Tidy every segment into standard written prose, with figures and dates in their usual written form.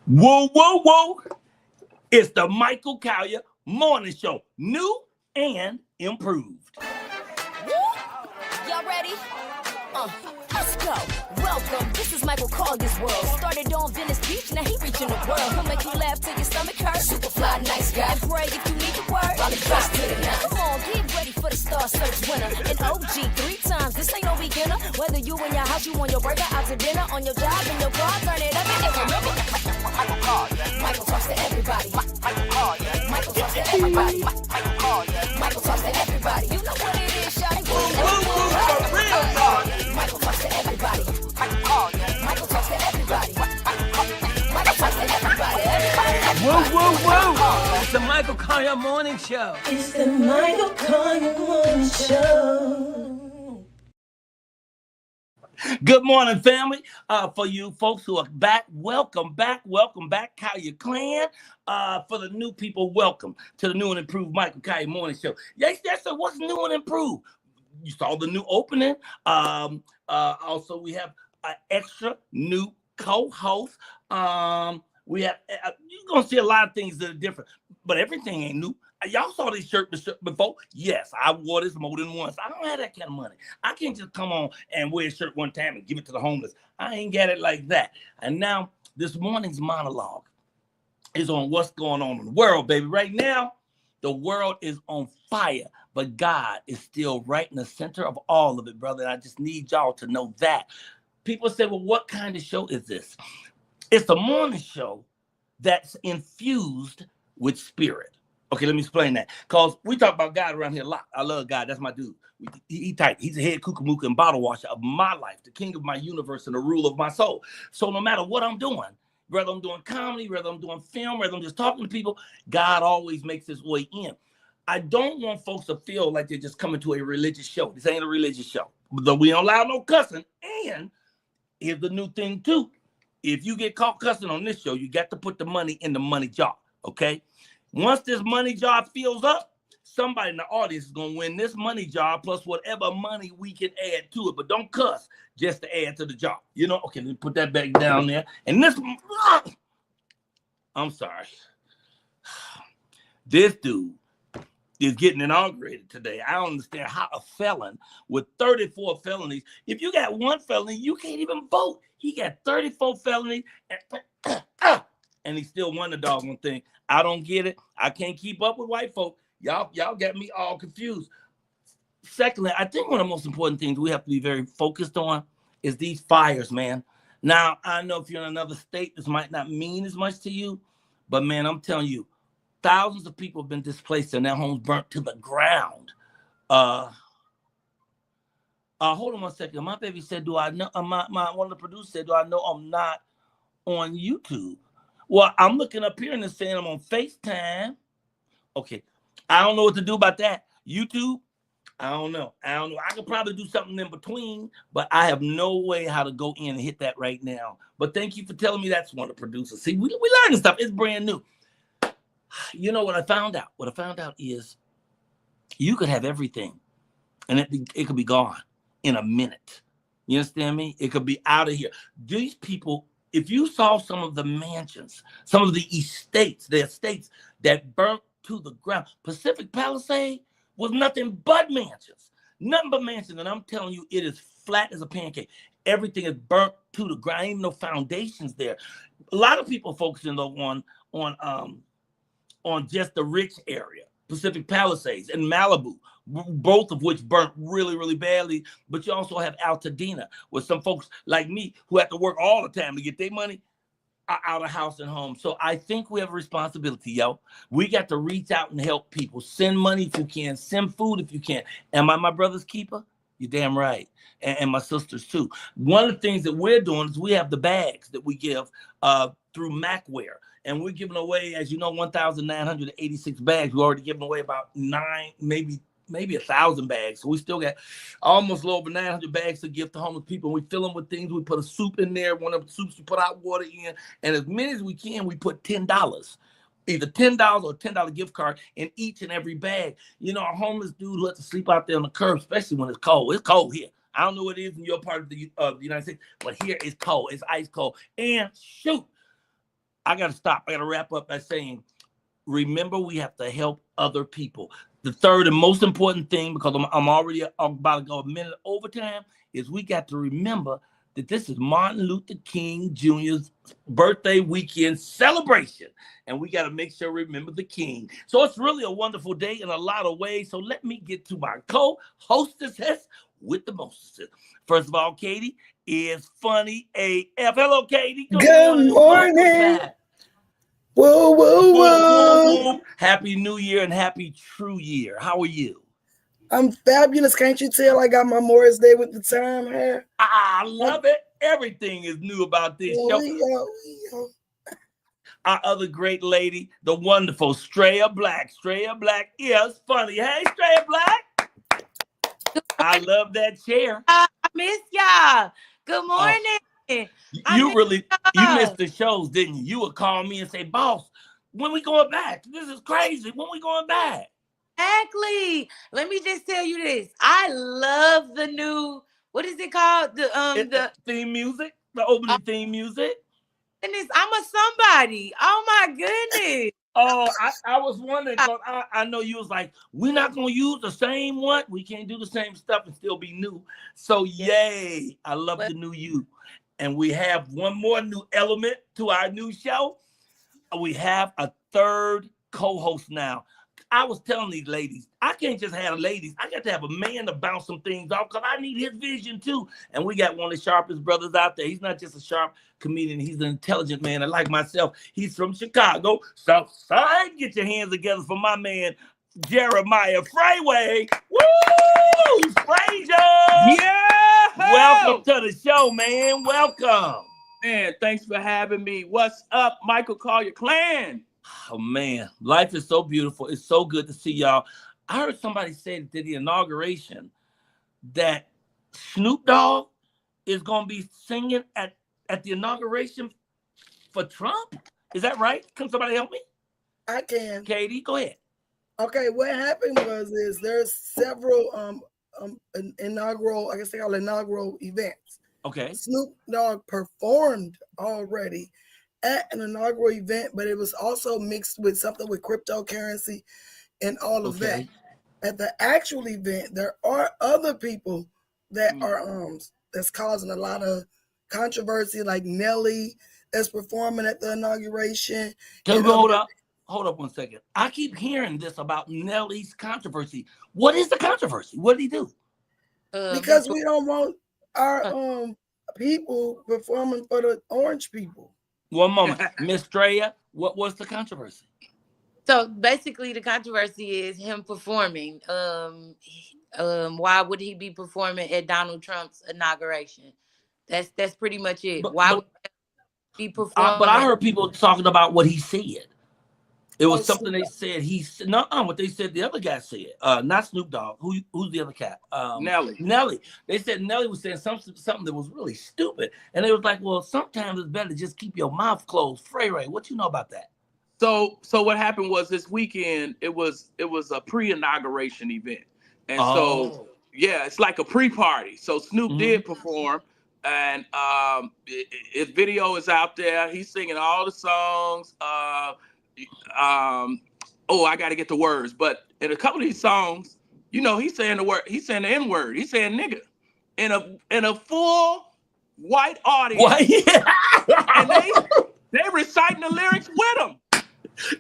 Whoa, whoa, whoa. It's the Michael Colyar Morning Show. New and improved. Y'all ready? Let's go. Welcome. This is Michael Colyar's world. Started on Venice Beach, now he reaching the world. He'll make you laugh till your stomach hurts. Super fly, nice guy. And pray if you need the word. While he drops to the night. Come on, get ready for the Star Search winner. An OG 3 times. This ain't no beginner. Whether you in your house, you on your burger, out to dinner, on your job, in your car, turn it up and remember. Michael Colyar. Michael talks to everybody. Michael Colyar. Michael talks to everybody. Michael Colyar. Michael talks to everybody. You know what it is, shawty. For real, y'all. Michael talks to everybody. Michael Colyar. Michael talks to everybody. Michael talks to everybody. Whoa, whoa, whoa! It's the Michael Colyar Morning Show. It's the Michael Colyar Morning Show. Good morning, family. For you folks who are back, welcome back, Colyar Clan. For the new people, welcome to the new and improved Michael Colyar Morning Show. Yes, so what's new and improved? You saw the new opening. Also, we have an extra new co-host. We have you're gonna see a lot of things that are different, but everything ain't new. Y'all saw this shirt before? Yes, I wore this more than once. I don't have that kind of money. I can't just come on and wear a shirt one time and give it to the homeless. I ain't got it like that. And now this morning's monologue is on what's going on in the world, baby. Right now, the world is on fire, but God is still right in the center of all of it, brother. And I just need y'all to know that. People say, well, what kind of show is this? It's a morning show that's infused with spirit. Okay, let me explain that. Because we talk about God around here a lot. I love God. That's my dude. He tight. He's the head kookamook and bottle washer of my life, the king of my universe and the ruler of my soul. So no matter what I'm doing, whether I'm doing comedy, whether I'm doing film, whether I'm just talking to people, God always makes his way in. I don't want folks to feel like they're just coming to a religious show. This ain't a religious show. Though we don't allow no cussing. And here's the new thing, too. If you get caught cussing on this show, you got to put the money in the money jar, okay? Once this money jar fills up, somebody in the audience is going to win this money jar plus whatever money we can add to it. But don't cuss just to add to the jar. You know? Okay, let me put that back down there. And this, I'm sorry. This dude is getting inaugurated today. I don't understand how a felon with 34 felonies, if you got one felony, you can't even vote. He got 34 felonies and he still won the doggone thing. I don't get it. I can't keep up with white folk. Y'all got me all confused. Secondly, I think one of the most important things we have to be very focused on is these fires, man. Now, I know if you're in another state, this might not mean as much to you, but man, I'm telling you, thousands of people have been displaced and their homes burnt to the ground. Hold on one second. My baby said, do I know, one of the producers said, do I know I'm not on YouTube? Well, I'm looking up here and it's saying I'm on FaceTime. Okay. I don't know what to do about that. YouTube, I don't know. I could probably do something in between, but I have no way how to go in and hit that right now. But thank you for telling me that's one of the producers. See, we learning stuff. It's brand new. You know what I found out? What I found out is you could have everything and it could be gone in a minute. You understand me? It could be out of here. These people, if you saw some of the mansions, some of the estates, the estates that burnt to the ground, Pacific Palisades was nothing but mansions. Nothing but mansions. And I'm telling you, it is flat as a pancake. Everything is burnt to the ground. Ain't no foundations there. A lot of people focusing on just the rich area, Pacific Palisades and Malibu, both of which burnt really, really badly. But you also have Altadena, where some folks like me who have to work all the time to get their money are out of house and home. So I think we have a responsibility, yo. We got to reach out and help people. Send money if you can. Send food if you can. Am I my brother's keeper? You're damn right. And my sisters too. One of the things that we're doing is we have the bags that we give through Macwear. And we're giving away, as you know, 1,986 bags. We're already giving away about 9, maybe 1,000 bags. So we still got almost a little over 900 bags to give to homeless people. We fill them with things. We put a soup in there. One of the soups we put hot water in. And as many as we can, we put $10. Either $10 or a $10 gift card in each and every bag. You know, a homeless dude who has to sleep out there on the curb, especially when it's cold. It's cold here. I don't know what it is in your part of the United States, but here it's cold. It's ice cold. And shoot, I got to stop. I got to wrap up by saying, remember, we have to help other people. The third and most important thing, because I'm already about to go a minute overtime, is we got to remember that this is Martin Luther King Jr.'s birthday weekend celebration. And we got to make sure we remember the King. So it's really a wonderful day in a lot of ways. So let me get to my co-hostesses with the mostesses. First of all, Katie is funny AF. Hello, Katie. Good morning. Whoa, whoa, whoa. Happy New Year and happy True Year. How are you? I'm fabulous. Can't you tell I got my Morris Day with the time hair? I love it. Everything is new about this show. Our other great lady, the wonderful Straya Black. Straya Black is funny. Hey, Straya Black. I love that chair. I miss y'all. Good morning. You missed the shows, didn't you? You would call me and say, boss, when we going back? This is crazy. When we going back? Exactly. Let me just tell you this. I love the new, what is it called? The theme music, the opening theme music. Goodness, I'm a somebody. Oh my goodness. Oh, I was wondering, because I know you was like, we're not going to use the same one. We can't do the same stuff and still be new. So, yay. I love the new you. And we have one more new element to our new show. We have a third co-host now. I was telling these ladies, I can't just have ladies. I got to have a man to bounce some things off because I need his vision too. And we got one of the sharpest brothers out there. He's not just a sharp comedian. He's an intelligent man. And like myself, he's from Chicago, South Side. Get your hands together for my man, Jeremiah Frayway. Woo! Frazier! Yeah! Welcome to the show, man. Welcome. Man, thanks for having me. What's up, Michael Colyar Clan? Oh, man. Life is so beautiful. It's so good to see y'all. I heard somebody say that the inauguration that Snoop Dogg is going to be singing at the inauguration for Trump. Is that right? Can somebody help me? I can. Katie, go ahead. Okay, what happened is there's several inaugural, I guess they call it inaugural events. Okay. Snoop Dogg performed already at an inaugural event, but it was also mixed with something with cryptocurrency and all of that. At the actual event, there are other people that are that's causing a lot of controversy, like Nelly that's performing at the inauguration. Hold up 1 second. I keep hearing this about Nelly's controversy. What is the controversy? What did he do? Because we don't want our people performing for the orange people. One moment. Miss Straya, what was the controversy? So basically the controversy is him performing. Why would he be performing at Donald Trump's inauguration? That's pretty much it. Why would he be performing? But I heard people talking about what he said. It was something they said. What they said the other guy said. Not Snoop Dogg. Who's the other cat? Nelly. They said Nelly was saying something that was really stupid. And they was like, well, sometimes it's better to just keep your mouth closed. Frayway, what you know about that? So what happened was this weekend, it was a pre-inauguration event. And so, yeah, it's like a pre-party. So Snoop did perform. And his video is out there. He's singing all the songs. I got to get the words, but in a couple of these songs, you know, he's saying the word, he's saying the N-word, he's saying nigga in a full white audience. And they reciting the lyrics with him.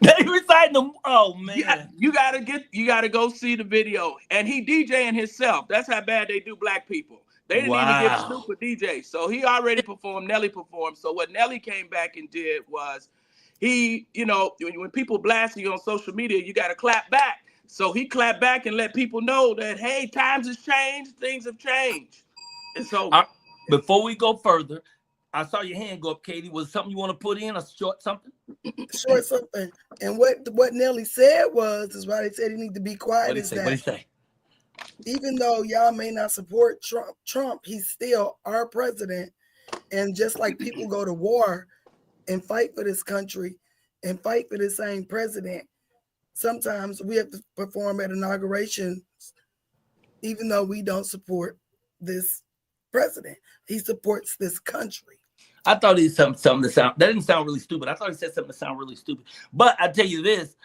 They reciting them. Oh man. You gotta go see the video. And he DJing himself. That's how bad they do black people. They didn't even give Snoop a DJ. So he already performed, Nelly performed. So what Nelly came back and did was he, you know, when people blast you on social media, you got to clap back. So he clapped back and let people know that, hey, times has changed, things have changed. And so before we go further, I saw your hand go up, Katie. Was something you want to put in, a short something? Short something. And what Nelly said is why they said he need to be quiet. What did he say? Even though y'all may not support Trump, he's still our president. And just like people go to war and fight for this country and fight for the same president, sometimes we have to perform at inaugurations, even though we don't support this president. He supports this country. I thought he said something that didn't sound really stupid. I thought he said something that sounded really stupid. But I tell you this,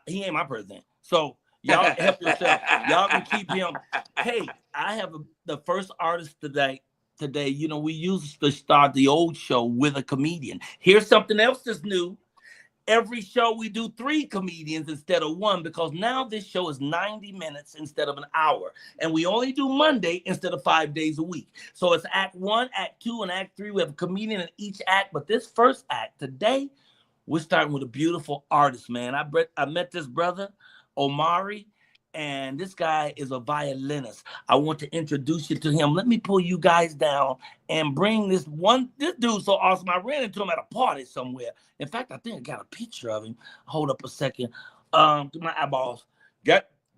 he ain't my president. So y'all help yourself. Y'all can keep him. Hey, I have the first artist today. You know, we used to start the old show with a comedian. Here's something else that's new. Every show we do 3 comedians instead of 1, because now this show is 90 minutes instead of an hour. And we only do Monday instead of 5 days a week. So it's act 1, act 2, and act 3. We have a comedian in each act. But this first act today, we're starting with a beautiful artist, man. I met this brother, Omari, and this guy is a violinist. I want to introduce you to him. Let me pull you guys down and bring this dude's so awesome. I ran into him at a party somewhere. In fact, I think I got a picture of him. Hold up a second. To my eyeballs.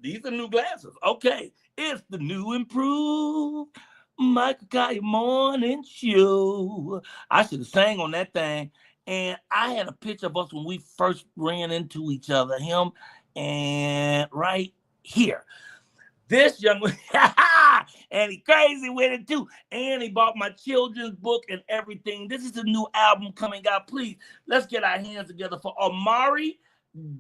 These are new glasses. Okay. It's the new Improved Waaaaaay morning show. I should have sang on that thing. And I had a picture of us when we first ran into each other. Him and right here. This young man, and he crazy with it too. And he bought my children's book and everything. This is a new album coming out. Please, let's get our hands together for Omari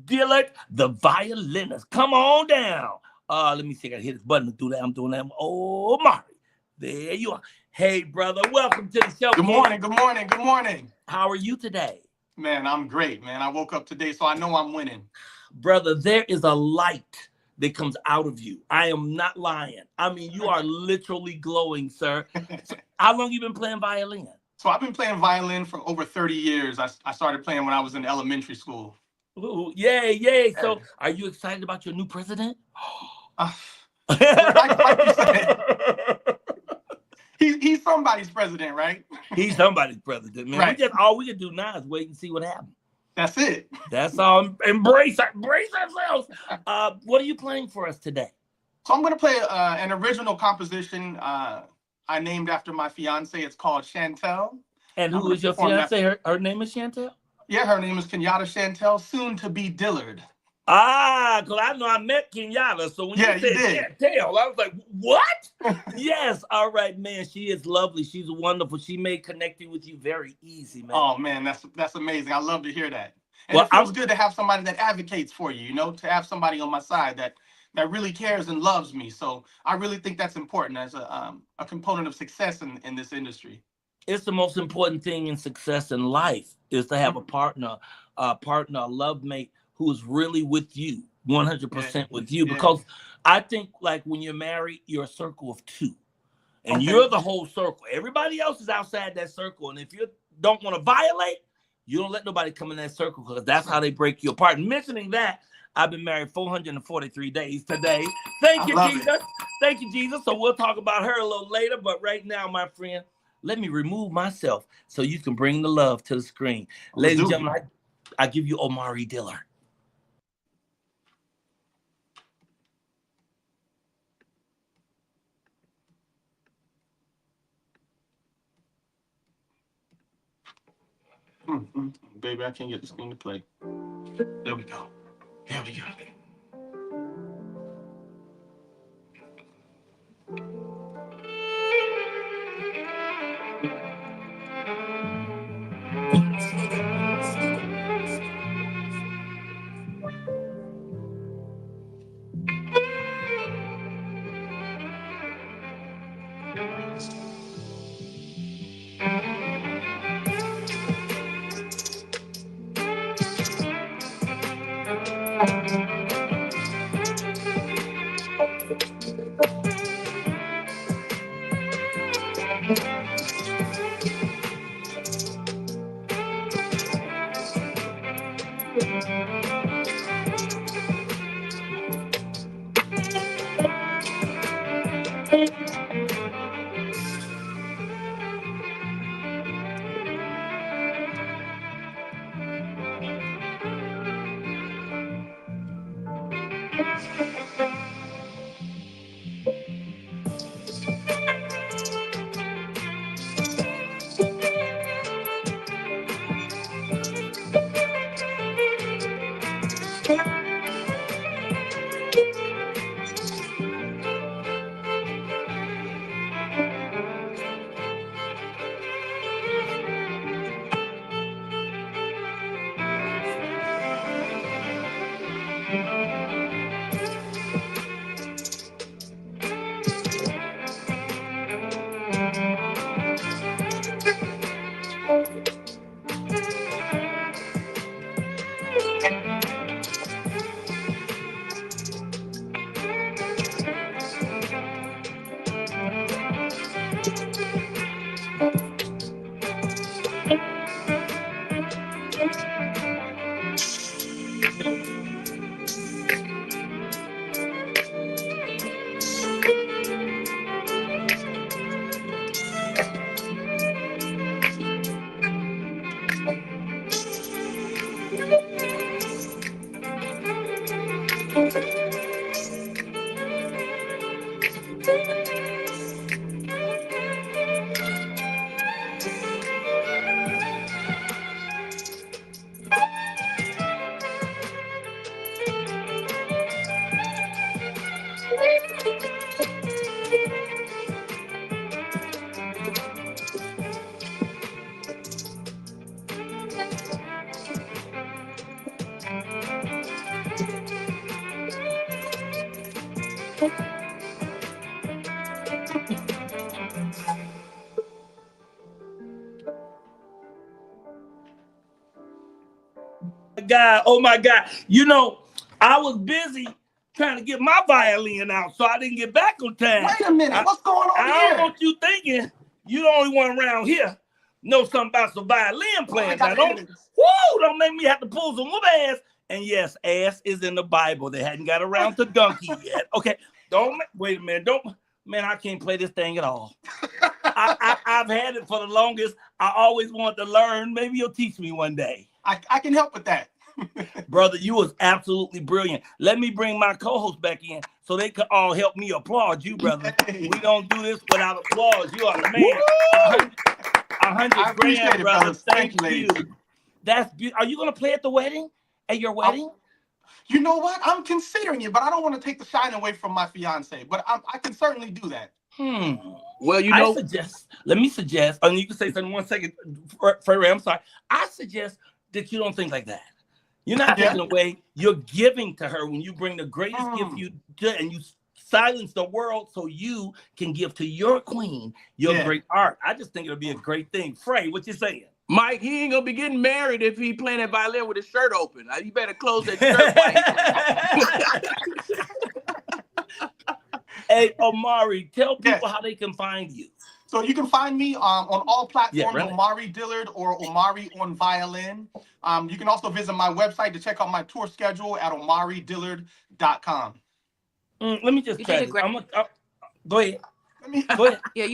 Dillard, the violinist. Come on down. Let me see. I hit this button to do that. I'm doing that. Oh, Omari. There you are. Hey, brother. Welcome to the show. Good morning. Good morning. Good morning. How are you today? Man, I'm great, man. I woke up today, so I know I'm winning. Brother, there is a light that comes out of you. I am not lying. I mean, you are literally glowing, sir. So how long you been playing violin? So I've been playing violin for over 30 years. I started playing when I was in elementary school. Ooh, yay. So are you excited about your new president? Like you said, he's somebody's president, right? He's somebody's president, man. Right. All we can do now is wait and see what happens. That's it. That's all. Embrace ourselves. What are you playing for us today? So I'm going to play an original composition I named after my fiance. It's called Chantel. And who is your fiance? Her name is Chantel? Yeah, her name is Kenyatta Chantel, soon to be Dillard. Because I know I met Kenyatta. So when you said Chantel, I was like, what? Yes. All right, man. She is lovely. She's wonderful. She made connecting with you very easy, man. Oh, man, that's amazing. I love to hear that. And it feels good to have somebody that advocates for you, to have somebody on my side that really cares and loves me. So I really think that's important as a component of success in this industry. It's the most important thing in success in life is to have a partner, a love mate who is really with you, 100% with you. Because I think like when you're married, you're a circle of 2. And you're the whole circle. Everybody else is outside that circle. And if you don't want to violate, you don't let nobody come in that circle because that's how they break you apart. And mentioning that, I've been married 443 days today. Thank you, Jesus. Thank you, Jesus. So we'll talk about her a little later. But right now, my friend, let me remove myself so you can bring the love to the screen. Ladies and gentlemen, I give you Omari Dillard. Baby, I can't get the screen to play. There we go. There we go. God, oh my God. You know, I was busy trying to get my violin out, so I didn't get back on time. Wait a minute, what's going on here? I don't want you thinking you the only one around here know something about some violin playing. Now, don't make me have to pull some whoop ass. And yes, ass is in the Bible. They hadn't got around to donkey yet. Okay, wait a minute. Man, I can't play this thing at all. I've had it for the longest. I always wanted to learn. Maybe you'll teach me one day. I can help with that. Brother, you was absolutely brilliant. Let me bring my co-host back in so they could all help me applaud you, brother. Hey. We don't do this without applause. You are the man. 100 grand, brother. Thank you. That's beautiful. Are you going to play at the wedding? At your wedding? You know what? I'm considering it, but I don't want to take the shine away from my fiance. But I can certainly do that. Well, you know, let me suggest, and you can say something 1 second, Freeway, I'm sorry. I suggest that you don't think like that. You're not taking away, you're giving to her when you bring the greatest gift you do, and you silence the world so you can give to your queen your great art. I just think it'll be a great thing. Frey, what you saying? Mike, he ain't gonna be getting married if he playing that violin with his shirt open. You better close that shirt. Hey, Omari, tell people how they can find you. So you can find me on all platforms, Omari Dillard or Omari on violin. You can also visit my website to check out my tour schedule at omaridillard.com. Let me just try this. Go ahead. Go ahead. Yeah,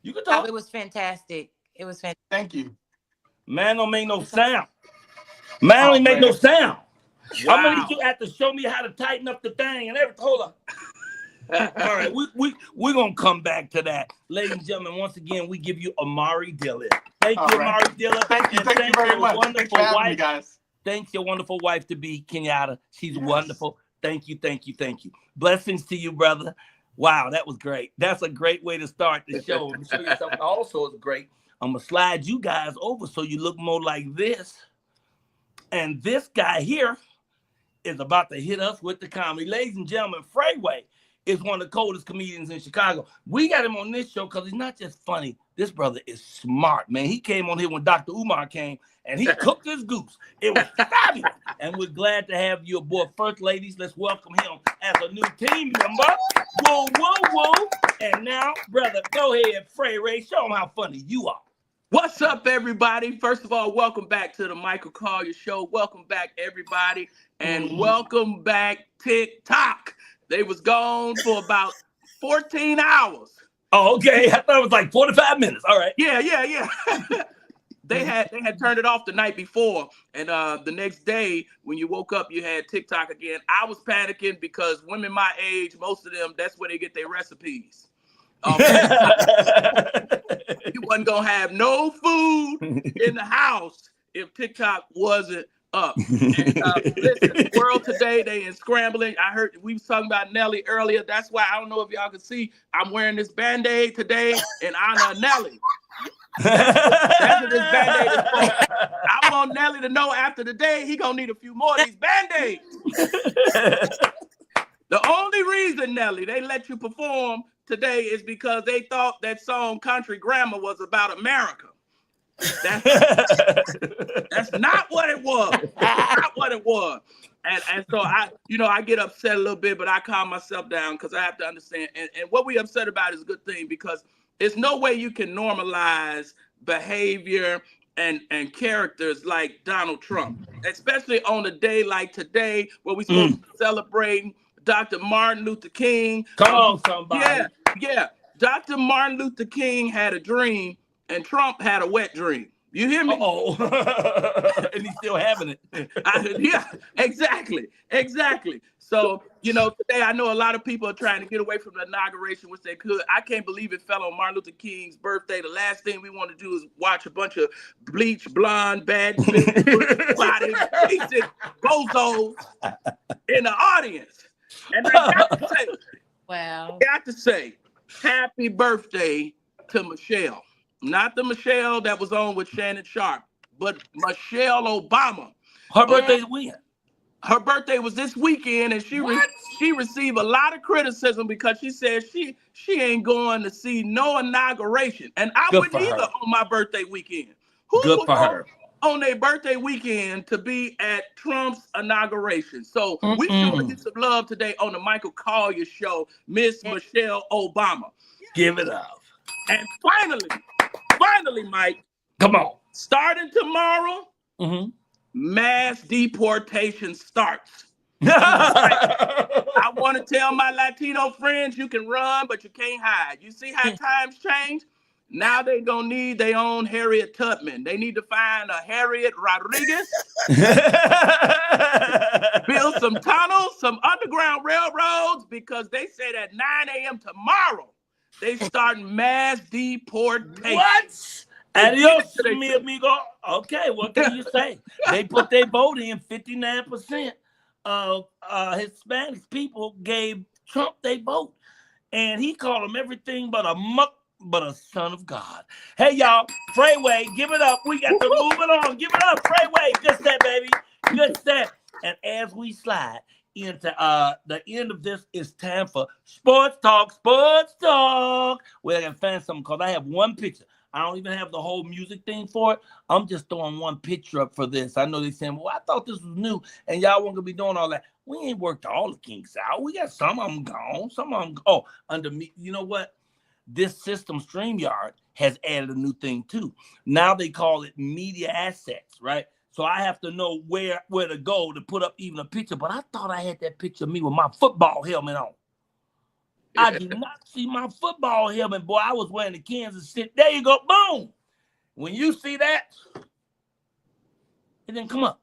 you can talk. It was fantastic. It was fantastic. Thank you. Man don't make no sound. Man don't make no sound. Wow. I'm gonna need you have to show me how to tighten up the thing and everything. Hold on. All right, we're gonna come back to that, ladies and gentlemen. Once again, we give you Omari Dillard. Thank you, Omari Dillard. Thank you very much. Thanks for having me, guys. Thanks your wonderful wife to be, Kenyatta. She's wonderful. Thank you. Blessings to you, brother. Wow, that was great. That's a great way to start the show. I'm show you something also is great. I'm gonna slide you guys over so you look more like this. And this guy here is about to hit us with the comedy. Ladies and gentlemen, Frayway is one of the coldest comedians in Chicago. We got him on this show because he's not just funny. This brother is smart, man. He came on here when Dr. Umar came, and he cooked his goose. It was fabulous. And we're glad to have you aboard. First, ladies, let's welcome him as a new team member. Whoa, whoa, whoa. And now, brother, go ahead, Frayway. Show him how funny you are. What's up, everybody? First of all, welcome back to the Michael Colyar Show. Welcome back, everybody. And welcome back, TikTok. They was gone for about 14 hours. Oh, okay. I thought it was like 45 minutes. All right. Yeah. They had turned it off the night before. And the next day, when you woke up, you had TikTok again. I was panicking because women my age, most of them, that's where they get their recipes. You wasn't going to have no food in the house if TikTok wasn't up. And, listen, the world today, they is scrambling. I heard we was talking about Nelly earlier. That's why I don't know if y'all can see, I'm wearing this Band-Aid today in honor of Nelly. That's what this Band-Aid is for. I want Nelly to know after the day, he gonna need a few more of these Band-Aids. The only reason, Nelly, they let you perform today is because they thought that song Country Grammar was about America. That's not what it was. Not what it was. And so I get upset a little bit, but I calm myself down because I have to understand. And what we upset about is a good thing because there's no way you can normalize behavior and characters like Donald Trump, especially on a day like today where we're supposed to be celebrating Dr. Martin Luther King. Come on, somebody. Yeah. Dr. Martin Luther King had a dream and Trump had a wet dream. You hear me? And he's still having it. Yeah, exactly. So, today I know a lot of people are trying to get away from the inauguration, which they could. I can't believe it fell on Martin Luther King's birthday. The last thing we want to do is watch a bunch of bleach, blonde, bad, body, bozos in the audience. And I got to say, happy birthday to Michelle. Not the Michelle that was on with Shannon Sharp, but Michelle Obama. Her birthday's when? her birthday was this weekend, and she received a lot of criticism because she said she ain't going to see no inauguration, and I wouldn't either on my birthday weekend. Who would go on their birthday weekend to be at Trump's inauguration? So we showing you some love today on the Michael Colyar Show, Miss Michelle Obama. Give it up. And finally, Mike. Come on. Starting tomorrow, mass deportation starts. I want to tell my Latino friends, you can run, but you can't hide. You see how times change? Now they gonna need their own Harriet Tubman. They need to find a Harriet Rodriguez, build some tunnels, some underground railroads, because they said at 9 a.m. tomorrow, they starting mass deportation. What? Adios, mi amigo. Okay, what can you say? They put their vote in. 59% of Hispanic people gave Trump their vote, and he called them everything but a son of God. Hey, y'all, Frayway, give it up. We got to move it on. Give it up, Frayway. Good set, baby. Good set. And as we slide into the end of this, it's time for Sports Talk. Sports Talk. Well, I got to find something because I have one picture. I don't even have the whole music thing for it. I'm just throwing one picture up for this. I know they're saying, well, I thought this was new, and y'all weren't going to be doing all that. We ain't worked all the kinks out. We got some of them gone. Some of them, under me. You know what? This system, StreamYard, has added a new thing, too. Now they call it media assets, right? So I have to know where to go to put up even a picture. But I thought I had that picture of me with my football helmet on. I did not see my football helmet, boy. I was wearing the Kansas City. There you go. Boom. When you see that, it didn't come up.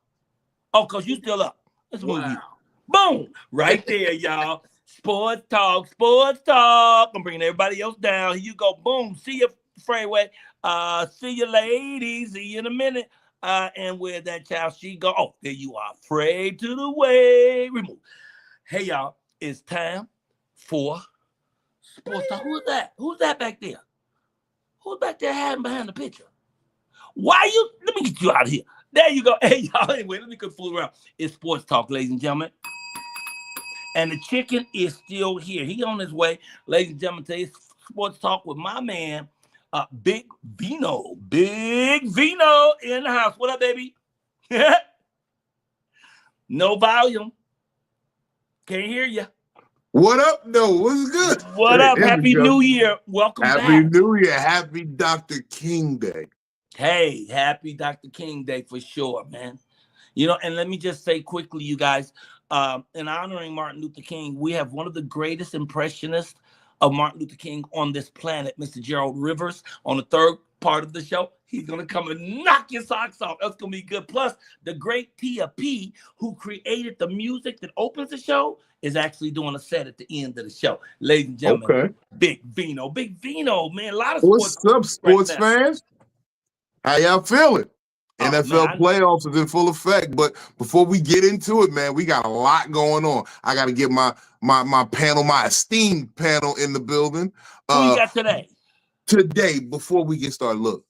Oh, because you still up. Let's move you. Boom. Right there, y'all. Sports Talk. Sports Talk. I'm bringing everybody else down. Here you go. Boom. See you, Frayway. See you, ladies. See you in a minute. And where that child she go? Oh, there you are. Fray to the way. Remove. Hey, y'all. It's time for Sports Talk. Who's that? Who's that back there? Who's back there hiding behind the picture? Why you? Let me get you out of here. There you go. Hey, y'all. Anyway, let me go fool around. It's Sports Talk, ladies and gentlemen. And the chicken is still here. He on his way. Ladies and gentlemen, today's Sports Talk with my man, Big Vino. Big Vino in the house. What up, baby? No volume. Can't hear you. What up, though? What's good? What up? Happy New Year. Welcome back. Happy New Year. Happy Dr. King Day. Hey, happy Dr. King Day for sure, man. You know, and let me just say quickly, you guys, in honoring Martin Luther King, we have one of the greatest impressionists of Martin Luther King on this planet, Mr. Gerald Rivers, on the third part of the show. He's going to come and knock your socks off. That's going to be good. Plus, the great Tia P, who created the music that opens the show, is actually doing a set at the end of the show. Ladies and gentlemen, Big Vino. Big Vino, man. A lot of sports. What's up, sports fans? How y'all feeling? NFL playoffs is in full effect, but before we get into it, man, we got a lot going on. I got to get my panel, my esteemed panel in the building. Who you got today? Today, before we get started, look,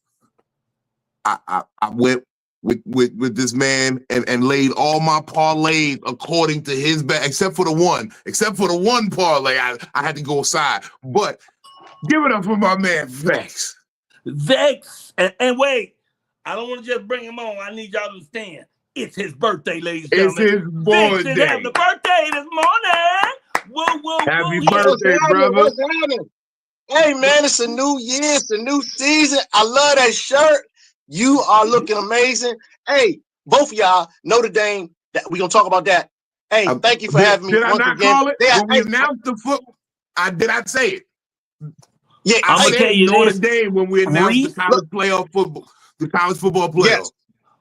I went with this man and laid all my parlays according to his bet, except for the one parlay. I had to go aside, but give it up for my man Vex. Vex, and wait. I don't want to just bring him on. I need y'all to understand. It's his birthday, ladies and gentlemen. It's his birthday. It's having the birthday this morning. Woo, Happy birthday, brother. What's happening? Hey, man, it's a new year. It's a new season. I love that shirt. You are looking amazing. Hey, both of y'all, Notre Dame, we're going to talk about that. Hey, thank you for having me. Did I not call it? When we announced the football, did I say it? Yeah, I said Notre Dame when we announced the college playoff football. The college football playoffs. Yes.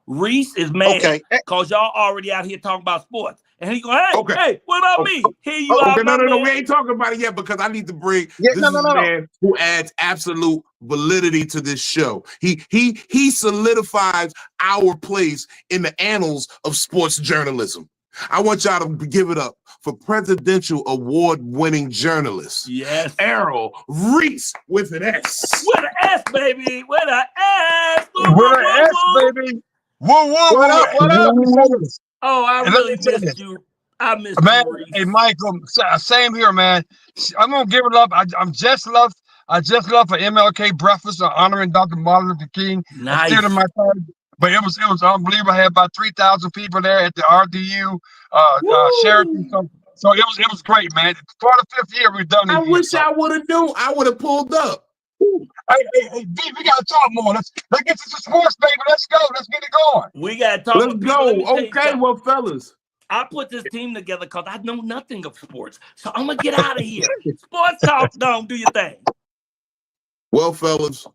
Reese is mad because y'all already out here talking about sports. And he go, hey, what about me? Here you are. No, we ain't talking about it yet because I need to bring this man who adds absolute validity to this show. He solidifies our place in the annals of sports journalism. I want y'all to give it up for presidential award-winning journalist. Yes. Daryl Reese with an S. With an S, baby. With an S. With an S, baby. What up? Oh, I really missed you. I missed man. you, Reese. Hey, Michael, same here, man. I'm gonna give it up. I'm just love. I just love for MLK breakfast honoring Dr. Martin Luther King. Nice. I'm still in my time, but it was unbelievable. I had about 3,000 people there at the RDU Sheraton. So it was great, man. For the 5th year we've done it. I wish I would have known. I would have pulled up. Hey, D, we gotta talk more. Let's get to the sports, baby. Let's go. Let's get it going. We gotta talk. Let's go. Okay, well, fellas. I put this team together because I know nothing of sports. So I'm gonna get out of here. Sports talk, don't do your thing. Well, fellas,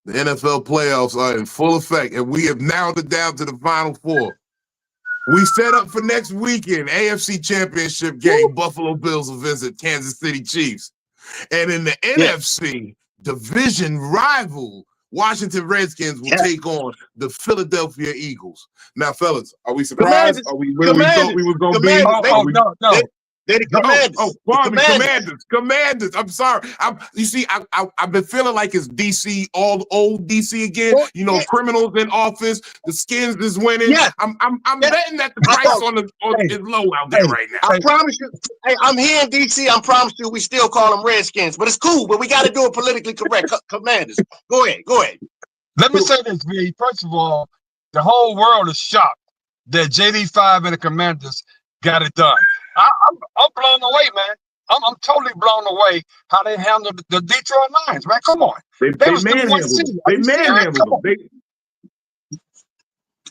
the NFL playoffs are in full effect, and we have narrowed it down to the Final Four. We set up for next weekend, AFC Championship game. Buffalo Bills will visit Kansas City Chiefs. And in the NFC, division rival, Washington Redskins will take on the Philadelphia Eagles. Now, fellas, are we surprised? Are we where we thought we was going to be? No. They're the Commanders. Commanders. I'm sorry. I've been feeling like it's DC, all old DC again. You know, criminals in office. The Skins is winning. Yeah. I'm betting that the price is low out there right now. I promise you. Hey, I'm here in DC. I promise you, we still call them Redskins, but it's cool. But we got to do it politically correct. Commanders. Go ahead. Let me say this, V. First of all, the whole world is shocked that JD5 and the Commanders got it done. I'm blown away, man. I'm totally blown away how they handled the Detroit Lions, man. Come on. They manhandled them.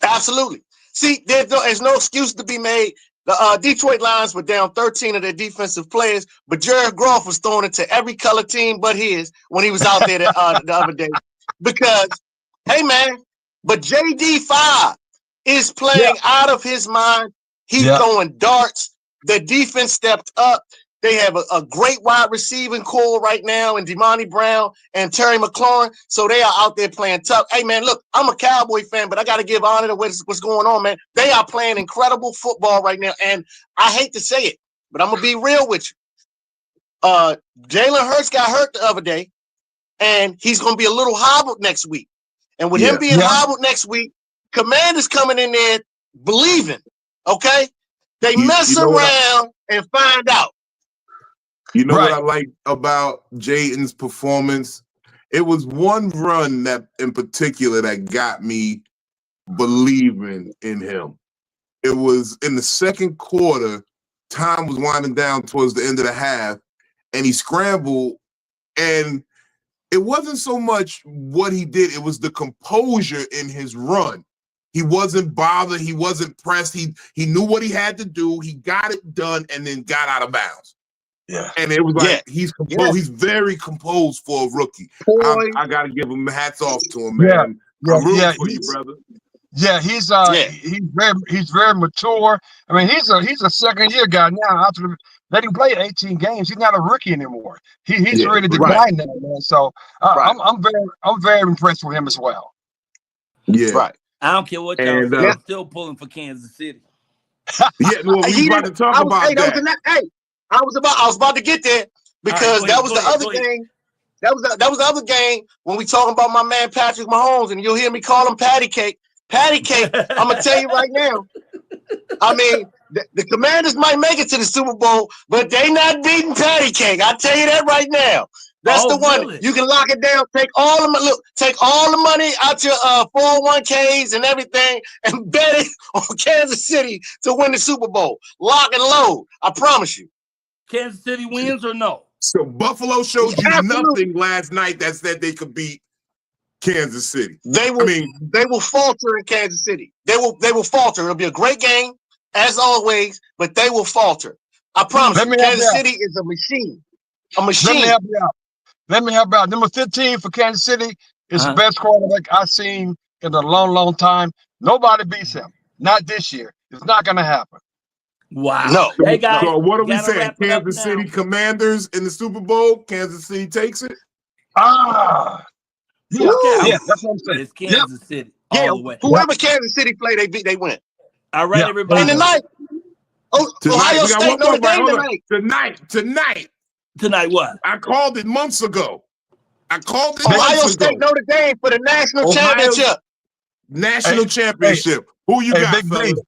Absolutely. See, there's no excuse to be made. The Detroit Lions were down 13 of their defensive players, but Jared Goff was throwing it to every color team but his when he was out there the other day. Because, hey, man, but JD5 is playing out of his mind. He's throwing darts. The defense stepped up. They have a great wide receiving core right now in Demonte Brown and Terry McLaurin. So they are out there playing tough. Hey, man, look, I'm a Cowboy fan, but I got to give honor to what's going on, man. They are playing incredible football right now. And I hate to say it, but I'm going to be real with you. Jalen Hurts got hurt the other day, and he's going to be a little hobbled next week. And with him being hobbled next week, Commanders coming in there believing, okay? They mess around and find out. You know what I like about Jaden's performance? It was one run that in particular that got me believing in him. It was in the second quarter, time was winding down towards the end of the half, and he scrambled, and it wasn't so much what he did, it was the composure in his run. He wasn't bothered. He wasn't pressed. He knew what he had to do. He got it done and then got out of bounds. Yeah. And it was like he's composed. He's very composed for a rookie. I got to give him hats off to him, man. I'm rooting for you, brother. Yeah, he's very mature. I mean, he's a second-year guy now. After let him play 18 games, he's not a rookie anymore. He's ready to grind now, man. So I'm very impressed with him as well. Yeah, right. I don't care what y'all say. I'm still pulling for Kansas City. We about to talk about that. I was about to get there because that was the other game. That was the other game when we talking about my man Patrick Mahomes, and you'll hear me call him Patty Cake. Patty Cake. I'm gonna tell you right now. I mean, the Commanders might make it to the Super Bowl, but they not beating Patty Cake. I tell you that right now. That's the one. Really? You can lock it down. Take all the money out your 401ks and everything, and bet it on Kansas City to win the Super Bowl. Lock and load. I promise you. Kansas City wins or no? So Buffalo showed you nothing last night that said they could beat Kansas City. They will falter in Kansas City. They will falter. It'll be a great game as always, but they will falter. I promise you. Kansas City is a machine. A machine. Let me help you out. Number 15 for Kansas City is the best quarterback I've seen in a long, long time. Nobody beats him. Not this year. It's not going to happen. Wow. No. Hey guys, so what are we saying? Kansas City Commanders in the Super Bowl. Kansas City takes it. Yeah, that's what I'm saying. It's Kansas City all the way. Whoever Kansas City play, they win. All right, everybody. And tonight, Ohio State Notre Dame tonight. Tonight what? I called it months ago. Ohio State Notre Dame for the national championship. National championship. Who you got, fellas?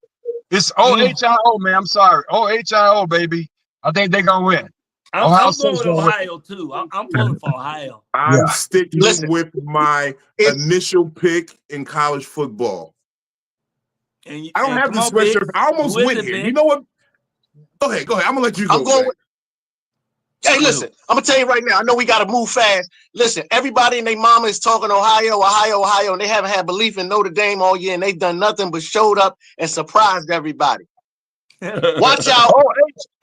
It's OHIO, man. I'm sorry. OHIO, baby. I think they're going to win. I'm going with Ohio, too. I'm pulling for Ohio. I'm sticking with my initial pick in college football. I don't have this sweatshirt. I almost went here. You know what? Go ahead. I'm going to let you go. Hey, listen, I'm going to tell you right now. I know we got to move fast. Listen, everybody and their mama is talking Ohio, and they haven't had belief in Notre Dame all year, and they've done nothing but showed up and surprised everybody. Watch out.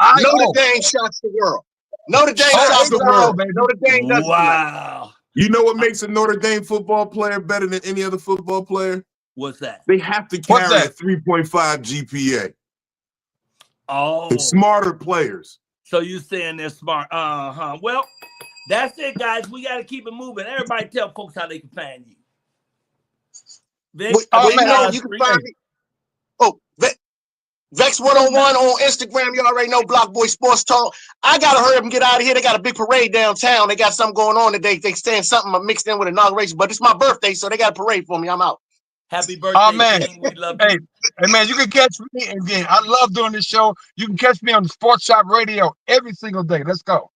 Notre Dame shocks the world. Notre Dame shocks the world. Notre Dame does Wow. You know what makes a Notre Dame football player better than any other football player? What's that? They have to carry a 3.5 GPA. Oh. They're smarter players. So you're saying they're smart. Well, that's it, guys. We got to keep it moving. Everybody tell folks how they can find you. You can find me. Vex 101 on Instagram. You already know Block Boy Sports Talk. I got to hurry up and get out of here. They got a big parade downtown. They got something going on today. They saying something mixed in with inauguration, but it's my birthday, so they got a parade for me. I'm out. Happy birthday. Oh, man. We love you. Hey, man, you can catch me again. I love doing this show. You can catch me on the Sports Shop Radio every single day. Let's go.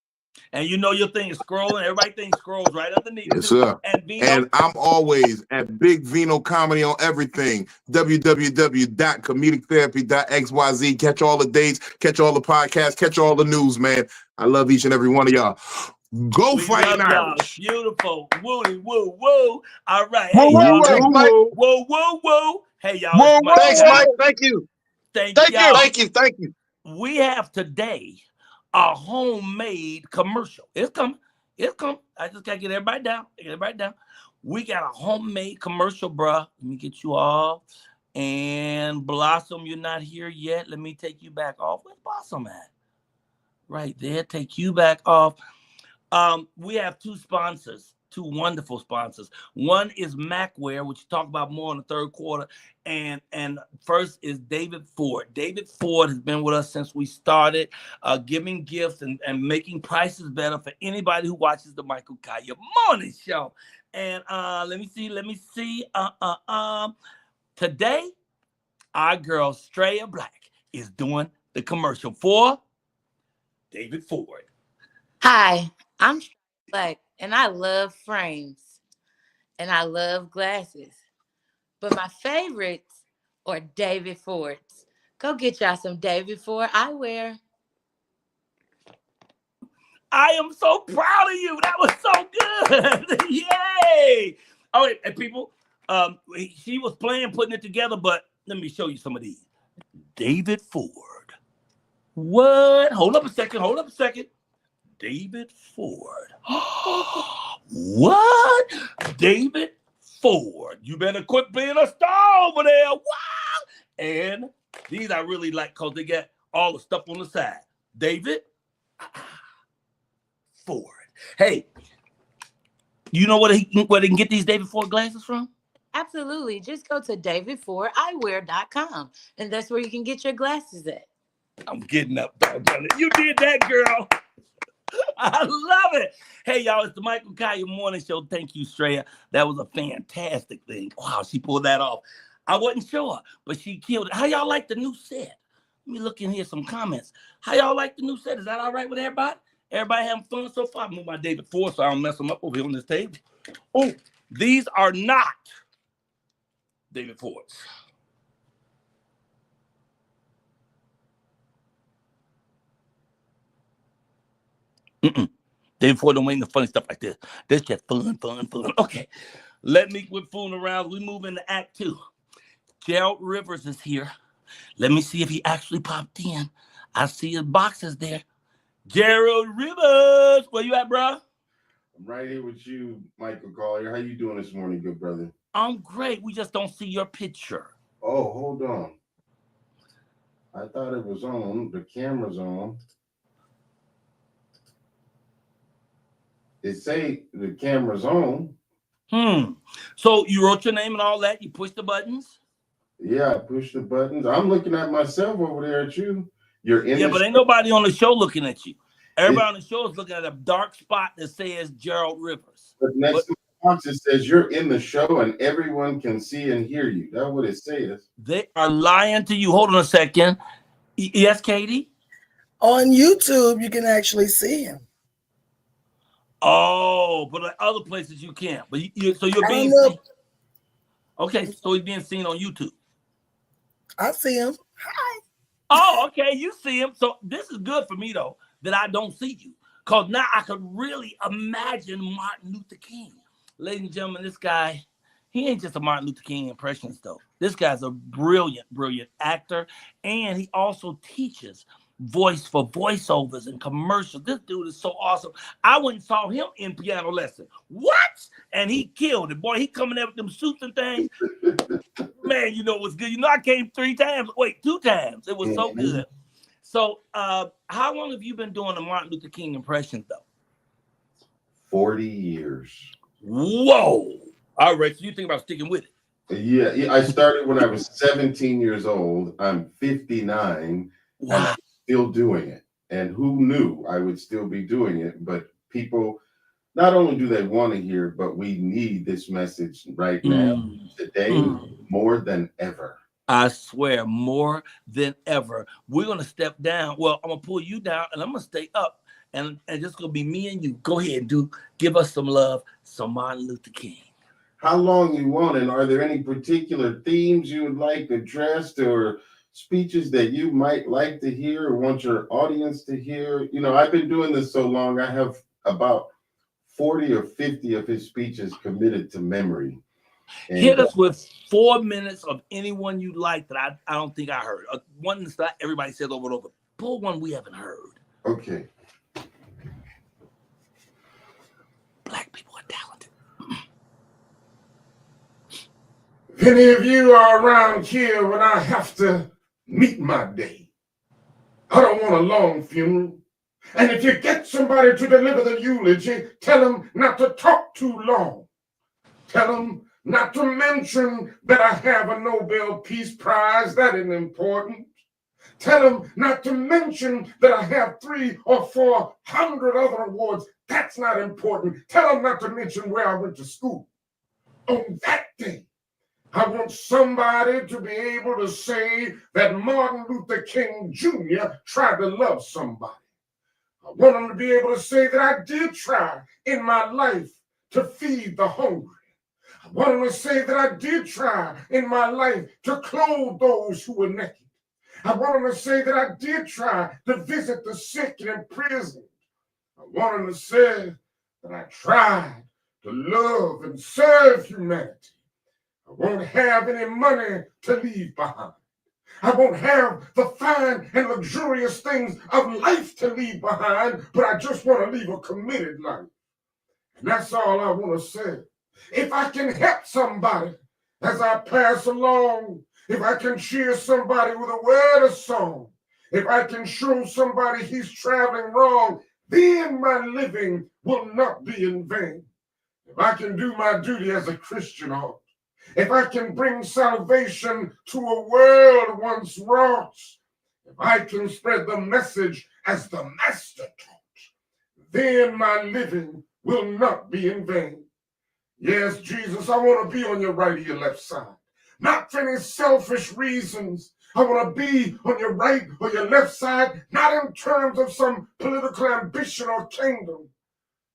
And you know your thing is scrolling. Everybody thinks scrolls right underneath. Yes, sir. And I'm always at Big Vino Comedy on everything. www.comedictherapy.xyz. Catch all the dates, catch all the podcasts, catch all the news, man. I love each and every one of y'all. Go Fighting Irish. Beautiful. Woo, woo, woo. All right. Whoa, Hey, whoa, whoa, whoa, whoa, whoa. Hey, y'all. Whoa, whoa, Thanks, Mike. Thank you. Thank you. Thank you. We have today a homemade commercial. It's coming. I just gotta get everybody down. We got a homemade commercial, bruh. Let me get you off. And Blossom, you're not here yet. Let me take you back off. Where's Blossom at? Right there. Take you back off. We have two wonderful sponsors. One is Macwear, which we'll talk about more in the third quarter. And first is David Ford. David Ford has been with us since we started giving gifts and making prices better for anybody who watches the Michael Colyar Morning Show. And let me see. Today, our girl Straya Black is doing the commercial for David Ford. Hi, I'm Straya Black, and I love frames, and I love glasses. But my favorites are David Ford's. Go get y'all some David Ford eyewear. I am so proud of you. That was so good. Yay. All right, and people, she was putting it together, but let me show you some of these. David Ford. What? Hold up a second. David Ford. What? David Ford. You better quit being a star over there. Wow. And these I really like because they got all the stuff on the side. David Ford. Hey, you know where they can get these David Ford glasses from? Absolutely. Just go to davidfordeyewear.com, and that's where you can get your glasses at. I'm getting up. You did that, girl. I love it. Hey, y'all, it's the Michael Colyar Morning Show. Thank you, Straya. That was a fantastic thing. Wow, she pulled that off. I wasn't sure, but she killed it. How y'all like the new set? Let me look in here, some comments. How y'all like the new set? Is that all right with everybody? Everybody having fun so far? I move my David Ford so I don't mess them up over here on this table. Oh, these are not David Ford's. David Ford don't make the funny stuff like this. This just fun. Okay, let me quit fooling around. We move into Act 2. Gerald Rivers is here. Let me see if he actually popped in. I see his boxes there. Gerald Rivers, where you at, bro? I'm right here with you, Michael Colyar. How you doing this morning, good brother? I'm great. We just don't see your picture. Oh, hold on. I thought it was on. The camera's on. It say the camera's on. So you wrote your name and all that? You pushed the buttons? Yeah, I pushed the buttons. I'm looking at myself over there at you. You're in. Yeah, but ain't nobody on the show looking at you. Everybody on the show is looking at a dark spot that says Gerald Rivers. But next to It says you're in the show and everyone can see and hear you. That's what it says. They are lying to you. Hold on a second. Yes, Katie? On YouTube, you can actually see him. Oh, but like other places you can't. But so you're being seen. Okay, so he's being seen on YouTube. I see him. Hi. Oh, okay, you see him. So this is good for me though, that I don't see you. Because now I could really imagine Martin Luther King. Ladies and gentlemen, this guy, he ain't just a Martin Luther King impressionist though. This guy's a brilliant, brilliant actor. And he also teaches voice for voiceovers and commercials. This dude is so awesome. I went and saw him in piano lesson. What? And he killed it. Boy, he coming there with them suits and things. Man, you know what's good. You know, I came 2 times. It was so good. So how long have you been doing the Martin Luther King impressions though? 40 years. Whoa. All right, so you think about sticking with it? Yeah, I started when I was 17 years old. I'm 59. Wow. And I'm still doing it. And who knew I would still be doing it? But people, not only do they want to hear, but we need this message right now, today, more than ever. I swear, more than ever. We're going to step down. Well, I'm going to pull you down, and I'm going to stay up. And just going to be me and you. Go ahead and give us some love, some Martin Luther King. How long you want, and are there any particular themes you would like addressed or speeches that you might like to hear or want your audience to hear? You know, I've been doing this so long, I have about 40 or 50 of his speeches committed to memory. And hit us with 4 minutes of anyone you like that I don't think I heard. One that everybody says over and over. Pull one we haven't heard. Okay. Black people are talented. If any of you are around here when I have to meet my day, I don't want a long funeral. And if you get somebody to deliver the eulogy, tell them not to talk too long. Tell them not to mention that I have a Nobel Peace Prize. That isn't important. Tell them not to mention that I have 300 or 400 other awards. That's not important. Tell them not to mention where I went to school. On that day, I want somebody to be able to say that Martin Luther King Jr. tried to love somebody. I want them to be able to say that I did try in my life to feed the hungry. I want them to say that I did try in my life to clothe those who were naked. I want them to say that I did try to visit the sick and imprisoned. I want them to say that I tried to love and serve humanity. I won't have any money to leave behind. I won't have the fine and luxurious things of life to leave behind, but I just want to leave a committed life. And that's all I want to say. If I can help somebody as I pass along, if I can cheer somebody with a word of song, if I can show somebody he's traveling wrong, then my living will not be in vain. If I can do my duty as a Christian heart, if I can bring salvation to a world once wrought, if I can spread the message as the Master taught, then my living will not be in vain. Yes, Jesus, I want to be on your right or your left side. Not for any selfish reasons. I want to be on your right or your left side, not in terms of some political ambition or kingdom.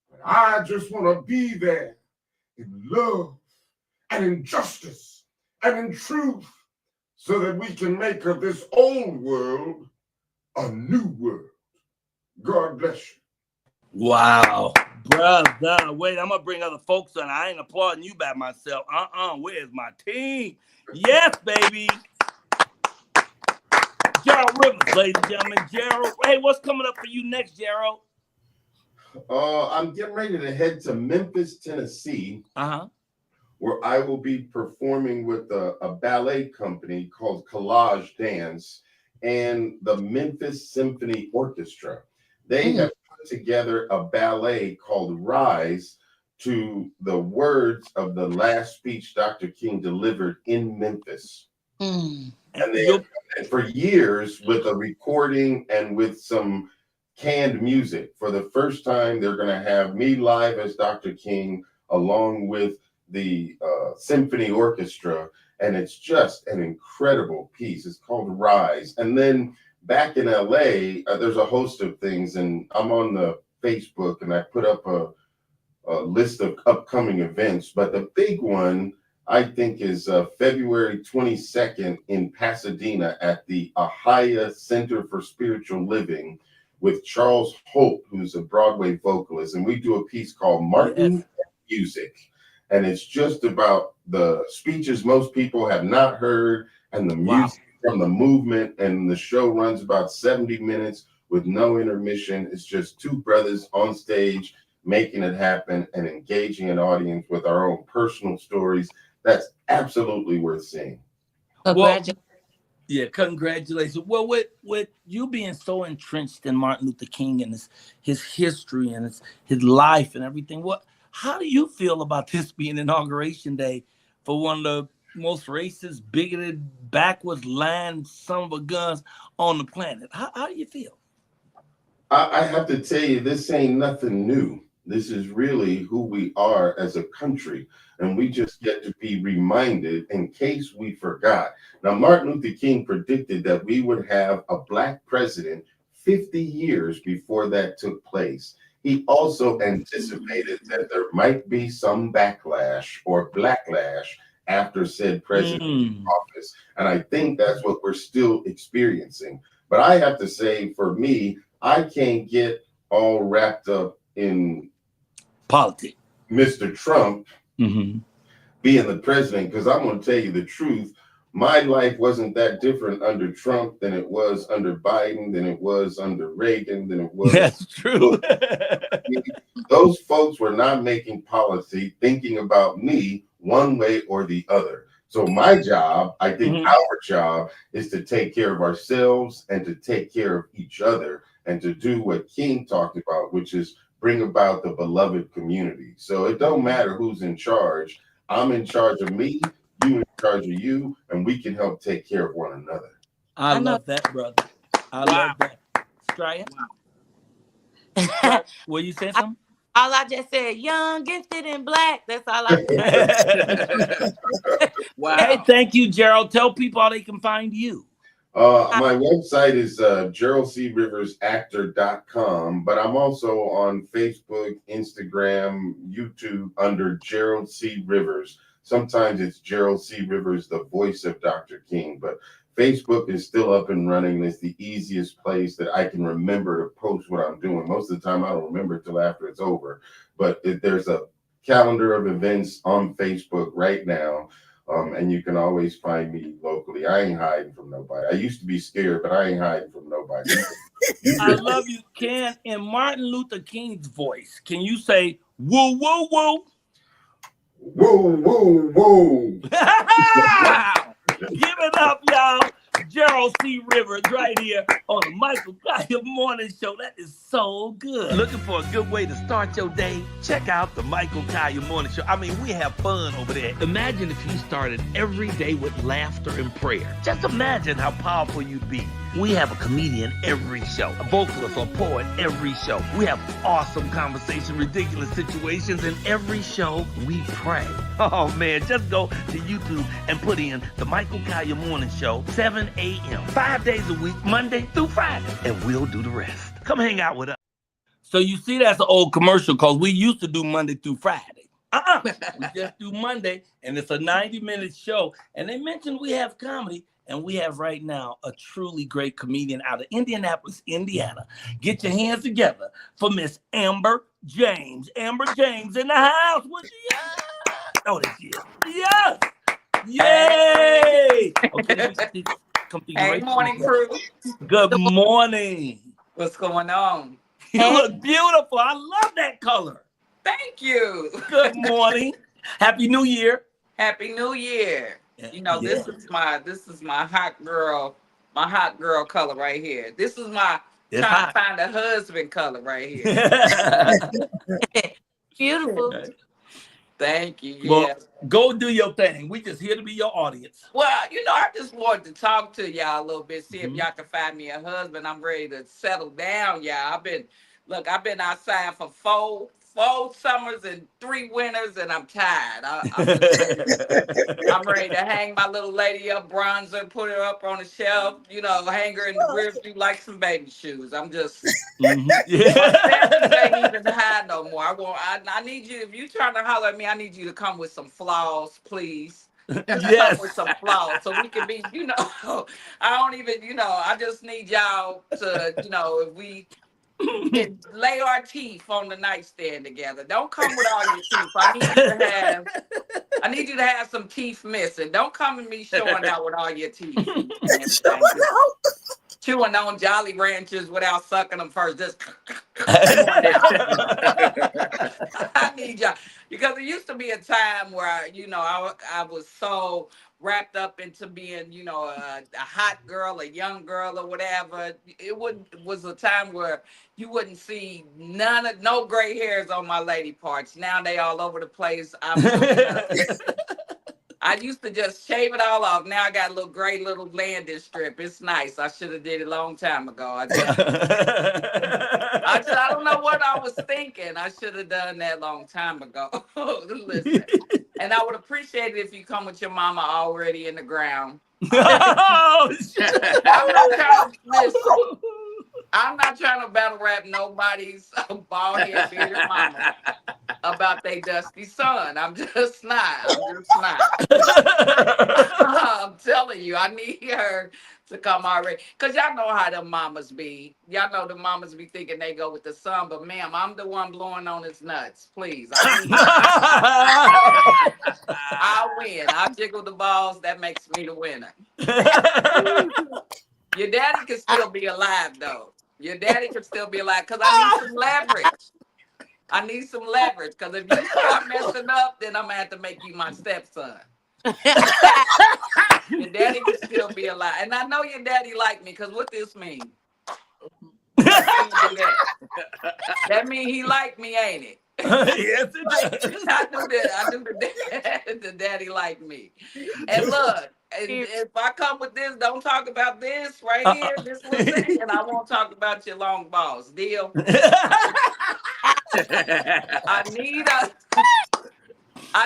But I just want to be there in love and in justice and in truth so that we can make of this old world a new world. God bless you. Wow. Brother, wait, I'm going to bring other folks on. I ain't applauding you by myself. Where's my team? Yes, baby. Gerald Rivers, ladies and gentlemen. Gerald, hey, what's coming up for you next, Gerald? I'm getting ready to head to Memphis, Tennessee, where I will be performing with a ballet company called Collage Dance and the Memphis Symphony Orchestra. They have put together a ballet called Rise to the words of the last speech Dr. King delivered in Memphis. And they have done it for years with a recording and with some canned music. For the first time, they're going to have me live as Dr. King, along with the symphony orchestra, and it's just an incredible piece. It's called Rise. And then back in LA, there's a host of things, and I'm on the Facebook, and I put up a list of upcoming events, but the big one I think is February 22nd in Pasadena at the Ahaya Center for Spiritual Living with Charles Hope, who's a Broadway vocalist, and we do a piece called Martin Music, and it's just about the speeches most people have not heard and the music from the movement, and the show runs about 70 minutes with no intermission. It's just two brothers on stage making it happen and engaging an audience with our own personal stories. That's absolutely worth seeing. Congratulations. Well, with you being so entrenched in Martin Luther King and his history and his life and everything, how do you feel about this being Inauguration Day for one of the most racist, bigoted, backwards, lying son of a guns on the planet? How do you feel? I have to tell you, this ain't nothing new. This is really who we are as a country, and we just get to be reminded in case we forgot. Now, Martin Luther King predicted that we would have a Black president 50 years before that took place. He also anticipated that there might be some backlash or blacklash after said president's office, and I think that's what we're still experiencing. But I have to say, for me, I can't get all wrapped up in politics, Mr. Trump being the president, because I'm going to tell you the truth. My life wasn't that different under Trump than it was under Biden, than it was under Reagan, than it was. That's true. Those folks were not making policy thinking about me one way or the other. So my job, I think our job, is to take care of ourselves and to take care of each other and to do what King talked about, which is bring about the beloved community. So it don't matter who's in charge. I'm in charge of me, you in charge of you, and we can help take care of one another. I love that, brother. I love that. Stryan? Were you saying something? All I just said, young, gifted, and Black. That's all I said. Wow. Hey, thank you, Gerald. Tell people how they can find you. My website is GeraldCRiversActor.com, but I'm also on Facebook, Instagram, YouTube under Gerald C. Rivers. Sometimes it's Gerald C. Rivers, the voice of Dr. King, but Facebook is still up and running. It's the easiest place that I can remember to post what I'm doing. Most of the time, I don't remember it till after it's over, but there's a calendar of events on Facebook right now. And you can always find me locally. I ain't hiding from nobody. I used to be scared, but I ain't hiding from nobody. I love you, Ken. In Martin Luther King's voice, can you say, woo, woo, woo? Woo, woo, woo. Wow. Give it up, y'all. Gerald C. Rivers right here on the Michael Colyar Morning Show. That is so good. Looking for a good way to start your day? Check out the Michael Colyar Morning Show. I mean, we have fun over there. Imagine if you started every day with laughter and prayer. Just imagine how powerful you'd be. We have a comedian every show, a vocalist or poet every show. We have awesome conversation, ridiculous situations, and every show we pray. Oh man, just go to YouTube and put in the Michael Colyar Morning Show, 7 a.m., 5 days a week, Monday through Friday, and we'll do the rest. Come hang out with us. So you see, that's an old commercial because we used to do Monday through Friday. We just do Monday, and it's a 90-minute show. And they mentioned we have comedy. And we have right now a truly great comedian out of Indianapolis, Indiana. Get your hands together for Miss Amber James. Amber James in the house. What she is? Oh, there she is. Yes. Yay. Okay, hey, morning, crew. Good morning. What's going on? You look beautiful. I love that color. Thank you. Good morning. Happy New Year. Happy New Year. You know, this is my hot girl color right here. This is my trying to find a husband color right here. Beautiful. Thank you. Well, go do your thing. We just here to be your audience. Well, you know, I just wanted to talk to y'all a little bit, see if y'all can find me a husband. I'm ready to settle down, y'all. I've been outside for 4 summers and 3 winters, and I'm tired. I'm ready to hang my little lady up, bronzer, put her up on the shelf, hang her in the rear view like some baby shoes. I'm just, my standards ain't even high no more. I need you, if you trying to holler at me, I need you to come with some flaws, please. Come with some flaws so we can be, I don't even, I just need y'all to, if we lay our teeth on the nightstand together. Don't come with all your teeth. I need you to have some teeth missing. Don't come at me showing out with all your teeth. Chewing on Jolly Ranchers without sucking them first. Just I need y'all, because there used to be a time where I was so wrapped up into being, a hot girl, a young girl, or whatever. It was a time where you wouldn't see no gray hairs on my lady parts. Now they all over the place. I used to just shave it all off. Now I got a little gray little landing strip. It's nice. I should have did it a long time ago. I don't know what I was thinking. I should have done that long time ago. Listen, and I would appreciate it if you come with your mama already in the ground. I'm not trying to battle rap nobody's bald head bearded mama about their dusty son. I'm just not. I'm telling you, I need her to come already. Because y'all know how them mamas be. Y'all know the mamas be thinking they go with the son, but ma'am, I'm the one blowing on his nuts. Please. I'll win. I'll jiggle the balls. That makes me the winner. Your daddy can still be alive, though. Your daddy can still be alive because I need some leverage. Because if you start messing up, then I'm going to have to make you my stepson. Your daddy can still be alive. And I know your daddy like me, because what this mean? That mean he like me, ain't it? Yes, it does. I do the daddy like me. And look, if I come with this, don't talk about this right here, this little thing, and I won't talk about your long balls. Deal? I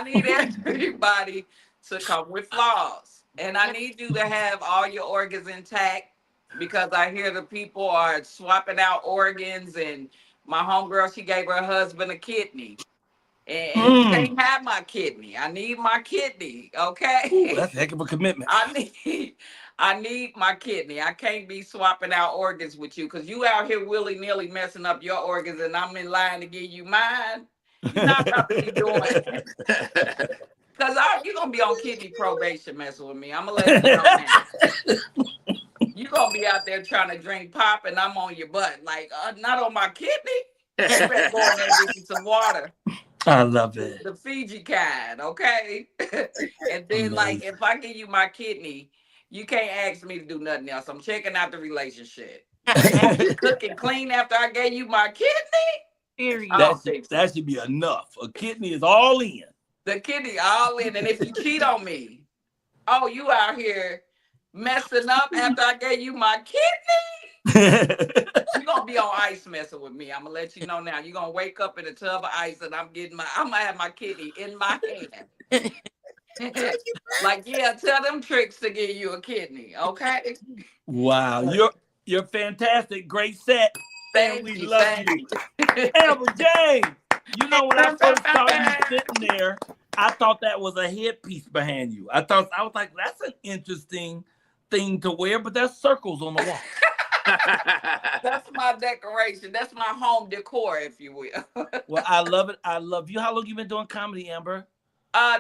need everybody to come with flaws. And I need you to have all your organs intact, because I hear the people are swapping out organs, and my homegirl, she gave her husband a kidney. And he can't have my kidney. I need my kidney, okay? Ooh, that's a heck of a commitment. I need my kidney. I can't be swapping out organs with you, because you out here willy-nilly messing up your organs, and I'm in line to give you mine. You're not about to be doing it. Because you're going to be on kidney probation messing with me. I'm going to let you know now. You're going to be out there trying to drink pop, and I'm on your butt. Like, not on my kidney. You better go in there and get you some water. I love it. The Fiji kind, okay? And then, like, if I give you my kidney, you can't ask me to do nothing else. I'm checking out the relationship. Cook and clean after I gave you my kidney? That should be enough. A kidney is all in. The kidney all in. And if you cheat on me, you out here messing up after I gave you my kidney? You're going to be on ice messing with me. I'm going to let you know now. You're going to wake up in a tub of ice, and I'm going to have my kidney in my hand. Like, yeah, tell them tricks to give you a kidney, okay? Wow. You're fantastic. Great set. Thank we you. love you. Amber James, when I first saw you sitting there, I thought that was a headpiece behind you. I was like, that's an interesting thing to wear, but there's circles on the wall. That's my decoration. That's my home decor, if you will. Well, I love it. I love you. How long you been doing comedy, Amber?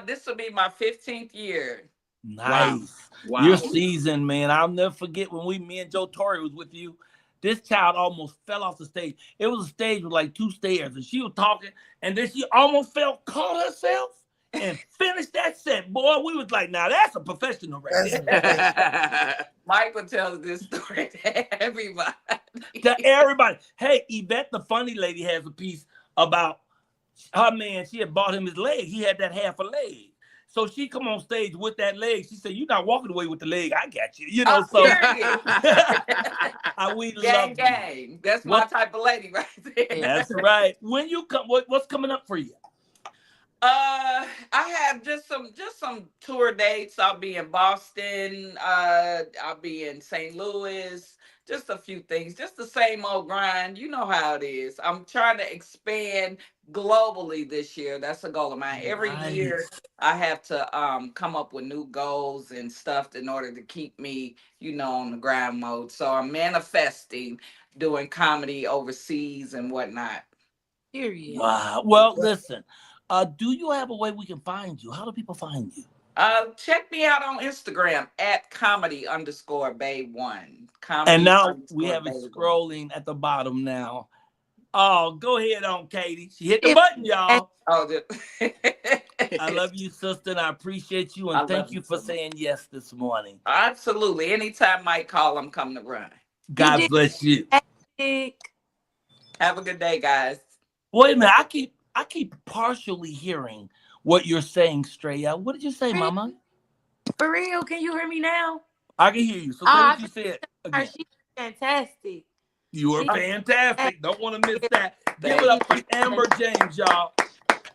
This will be my 15th year. Nice. Wow. You're seasoned, man. I'll never forget when me and Joe Torre was with you. This child almost fell off the stage. It was a stage with like 2 stairs, and she was talking, and then she almost caught herself and finished that set. Boy, we was like, now that's a professional right there. Michael tells this story to everybody. Hey, Yvette, the funny lady, has a piece about her man. She had bought him his leg. He had that half a leg. So she come on stage with that leg. She said, "You're not walking away with the leg. I got you." You know, so we love gang. That's my type of lady right there. That's right. When you come, what's coming up for you? I have just some tour dates. I'll be in Boston. I'll be in St. Louis. Just a few things. Just the same old grind. You know how it is. I'm trying to expand globally this year. That's a goal of mine. Every year I have to come up with new goals and stuff in order to keep me, on the grind mode. So I'm manifesting doing comedy overseas and whatnot. Period. Wow. Well, listen. Do you have a way we can find you? How do people find you? Check me out on Instagram at comedy_bay1. And now we have it scrolling at the bottom now. Oh, go ahead on, Katie. She hit the button, y'all. Oh, I love you, sister, and I appreciate you. And thank you for saying yes this morning. Absolutely. Anytime Mike call, I'm coming to run. God bless you. Have a good day, guys. Wait a minute. I keep partially hearing what you're saying, Straya. What did you say, Mama? For real? Can you hear me now? I can hear you. So what you said again. She's fantastic. You are fantastic. Don't want to miss that. Give it up for Amber James, y'all.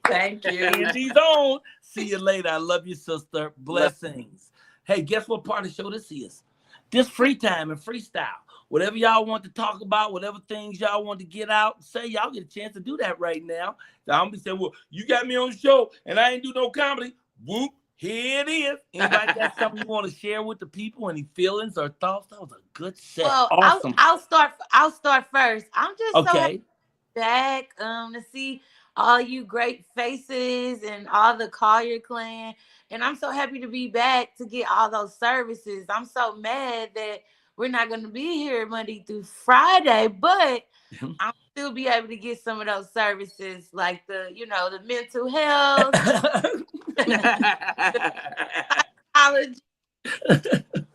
Thank you. Andy's on. See you later. I love you, sister. Blessings. Hey, guess what part of the show this is? This free time and freestyle. Whatever y'all want to talk about, whatever things y'all want to get out and say, y'all get a chance to do that right now. So I'm going to say, well, you got me on the show and I ain't do no comedy. Whoop. Here it is. Anybody got something you want to share with the people? Any feelings or thoughts? That was a good set. Well, awesome. I'll start first. I'm just so happy back to see all you great faces and all the Colyar clan. And I'm so happy to be back to get all those services. I'm so mad that we're not going to be here Monday through Friday, but I'll still be able to get some of those services like the mental health.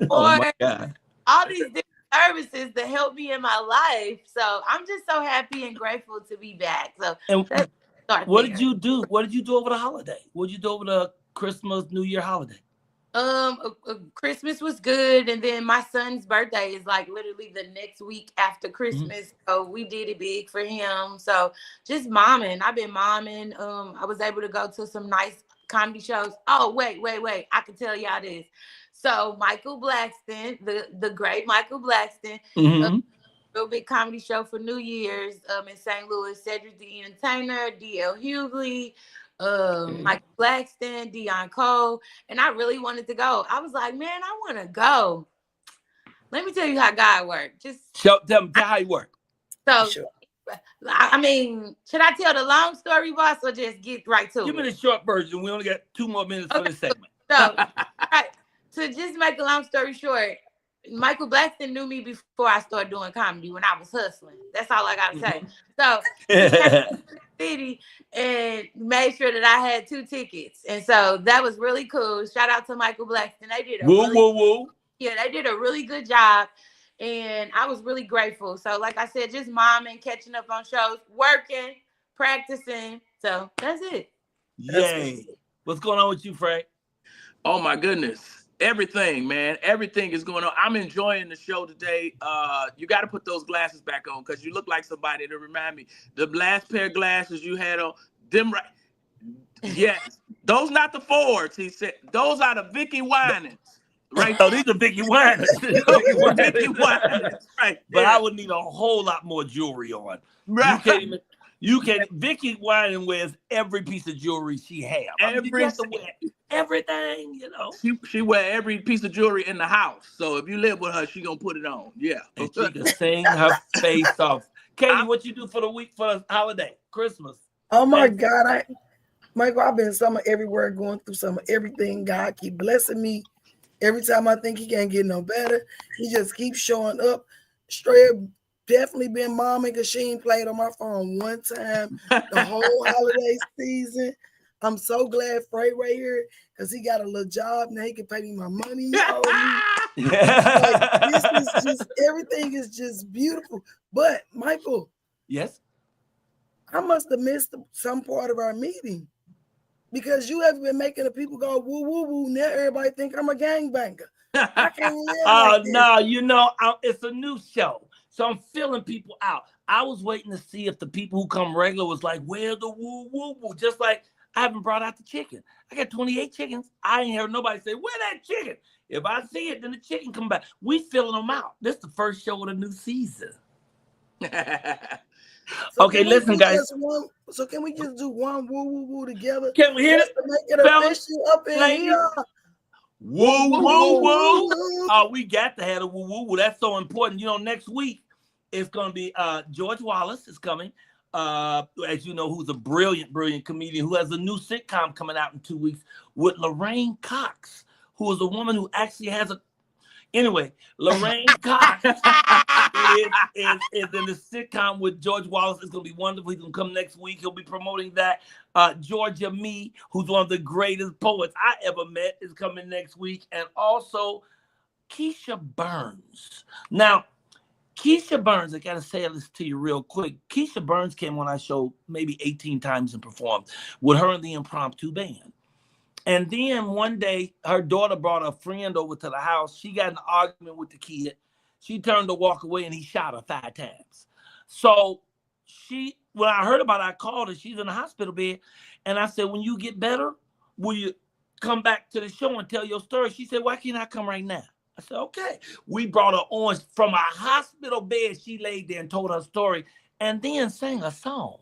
Oh my God. All these different services that help me in my life. So I'm just so happy and grateful to be back. So what did you do? What did you do over the holiday? What did you do over the Christmas, New Year holiday? Christmas was good, and then my son's birthday is like literally the next week after Christmas. So we did it big for him. So just momming. I've been momming. I was able to go to some nice comedy shows. Oh, wait. I can tell y'all this. So Michael Blackston, the great Michael Blackston, real big comedy show for New Year's in St. Louis. Cedric the Entertainer, D.L. Hughley, Michael Blackston, Dion Cole, and I really wanted to go. I was like, man, I want to go. Let me tell you how God worked. Just tell me how he worked. So, I mean, should I tell the long story, boss, or just get right to it? Give me the short version. We only got 2 more minutes for this segment. So, to just make a long story short, Michael Blackston knew me before I started doing comedy when I was hustling. That's all I gotta say. So he came to the city and made sure that I had 2 tickets. And so that was really cool. Shout out to Michael Blackston. They did they did a really good job. And I was really grateful. So like I said, just momming, catching up on shows, working, practicing. So that's it. Yay. What's going on with you, Frank? Oh my goodness. Everything, man. Everything is going on. I'm enjoying the show today. You got to put those glasses back on because you look like somebody to remind me. The last pair of glasses you had on, them right. Yes. Those not the Fords, he said. Those are the Vicky Winans. Right. Oh, these are Vicky Winans. Vicky Winans. Right. But I would need a whole lot more jewelry on. Right. You can't. Vicky Winan wears every piece of jewelry she has. Everything, She wear every piece of jewelry in the house. So if you live with her, she gonna put it on. Yeah. And she can sing her face off. Katie, what you do for the week for the holiday, Christmas? Oh my God, Michael, I've been summer everywhere, going through some everything. God keep blessing me. Every time I think he can't get no better, he just keeps showing up. Straight up, definitely been momming because she ain't played on my phone one time the whole holiday season. I'm so glad Frayway here because he got a little job now. He can pay me my money. Like, this is just everything is just beautiful. But Michael, yes, I must have missed some part of our meeting. because you have been making the people go woo woo woo. Now everybody think I'm a gangbanger. I can't live like this. No, you know, it's a new show, so I'm filling people out. I was waiting to see if the people who come regular was like, where's the woo woo woo? Just like I haven't brought out the chicken. I got 28 chickens. I ain't heard nobody say, where that chicken? If I see it, then the chicken come back. We filling them out. This is the first show of the new season. So okay, listen, guys. So can we just do one woo woo woo together? Can we hear it? To make it official up in here. Woo woo woo. Oh, we got to have a woo woo woo. That's so important. You know, next week it's gonna be George Wallace is coming. As you know, who's a brilliant comedian who has a new sitcom coming out in 2 weeks with Lorraine Cox, who is a woman who actually has a. Anyway, Lorraine Cox is in the sitcom with George Wallace. It's going to be wonderful. He's going to come next week. He'll be promoting that. Georgia Me, who's one of the greatest poets I ever met, is coming next week. And also Keisha Burns. Now, Keisha Burns, I got to say this to you real quick. Keisha Burns came on our show maybe 18 times and performed with her and the Impromptu Band. And then one day, her daughter brought a friend over to the house. She got in an argument with the kid. She turned to walk away, and he shot her 5 times. So when I heard about it, I called her. She's in the hospital bed. And I said, when you get better, will you come back to the show and tell your story? She said, why can't I come right now? I said, okay. We brought her on from a hospital bed. She laid there and told her story and then sang a song.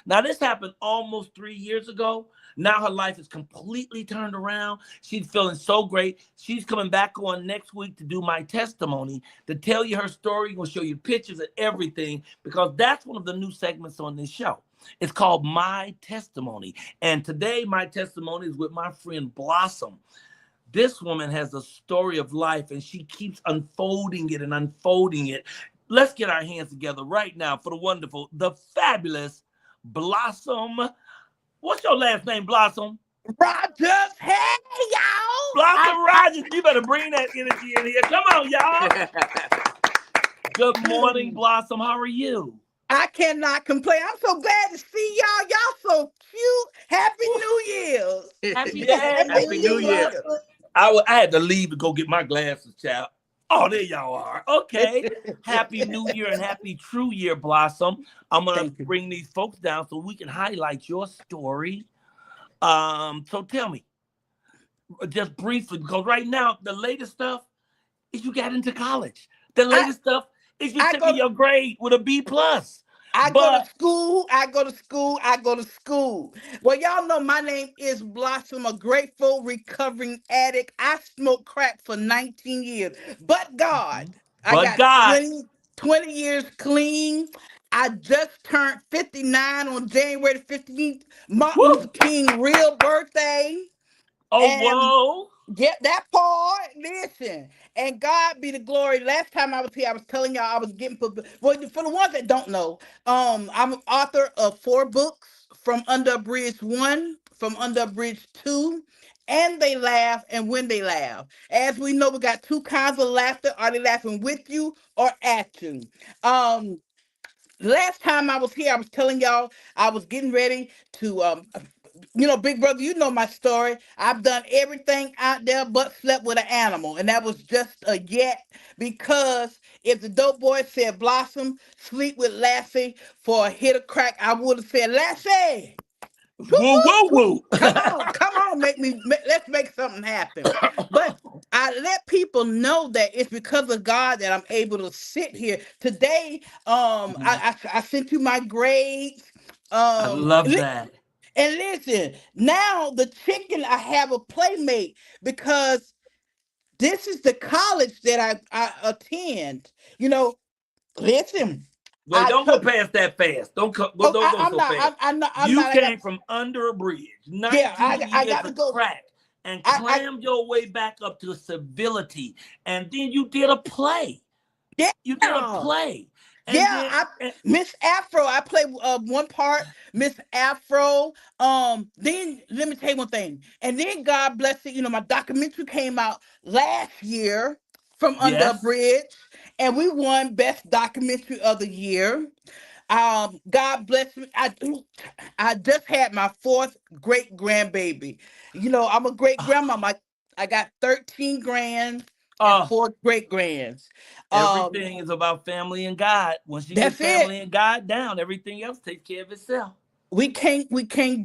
Now, this happened almost 3 years ago. Now her life is completely turned around. She's feeling so great. She's coming back on next week to do my testimony, to tell you her story. We'll show you pictures of everything, because that's one of the new segments on this show. It's called My Testimony. And today, my testimony is with my friend Blossom. This woman has a story of life, and she keeps unfolding it and unfolding it. Let's get our hands together right now for the wonderful, the fabulous Blossom. What's your last name, Blossom? Rogers. Hey, y'all. Blossom Rogers. You better bring that energy in here. Come on, y'all. Good morning, Blossom. How are you? I cannot complain. I'm so glad to see y'all. Y'all so cute. Happy New Year's. Happy New Year. I had to leave to go get my glasses, child. Oh, there y'all are. Okay. Happy New Year and happy True Year, Blossom. I'm going to bring these folks down so we can highlight your story. So tell me, just briefly, because right now, the latest stuff is you got into college. The latest stuff is you took your grade with a B+. I go to school. Well, y'all know my name is Blossom, a grateful, recovering addict. I smoked crack for 19 years. But God, I got 20 years clean. I just turned 59 on January 15th, Martin Luther King real birthday. Whoa. Get that part. Listen. And God be the glory. Last time I was here, I was telling y'all I was getting for the ones that don't know, I'm an author of 4 books, From Under a Bridge 1, From Under a Bridge 2, and They Laugh and When They Laugh. As we know, we got 2 kinds of laughter. Are they laughing with you or at you? Last time I was here, I was telling y'all I was getting ready to big brother, you know my story. I've done everything out there but slept with an animal. And that was just a yet, because if the dope boy said, Blossom, sleep with Lassie for a hit of crack, I would have said, Lassie. Woo, woo, woo. Come on, let's make something happen. But I let people know that it's because of God that I'm able to sit here. Today, I sent you my grades. I love that. And listen, now the chicken, I have a playmate, because this is the college that I attend. Listen. Wait, don't go past that fast. Don't go so fast. You came from under a bridge. 19 years of crack and clammed your way back up to civility. And then you did a play. Yeah. You did a play. Miss Afro, I played one part, Miss Afro. Then let me tell you one thing. And then God bless it, my documentary came out last year, From Under a Bridge, and we won Best Documentary of the Year. God bless me. I just had my 4th great grandbaby. You know, I'm a great grandma. I got 13 grands and 4 great grands. Everything is about family and God. Once you get family and God down, everything else takes care of itself. We can't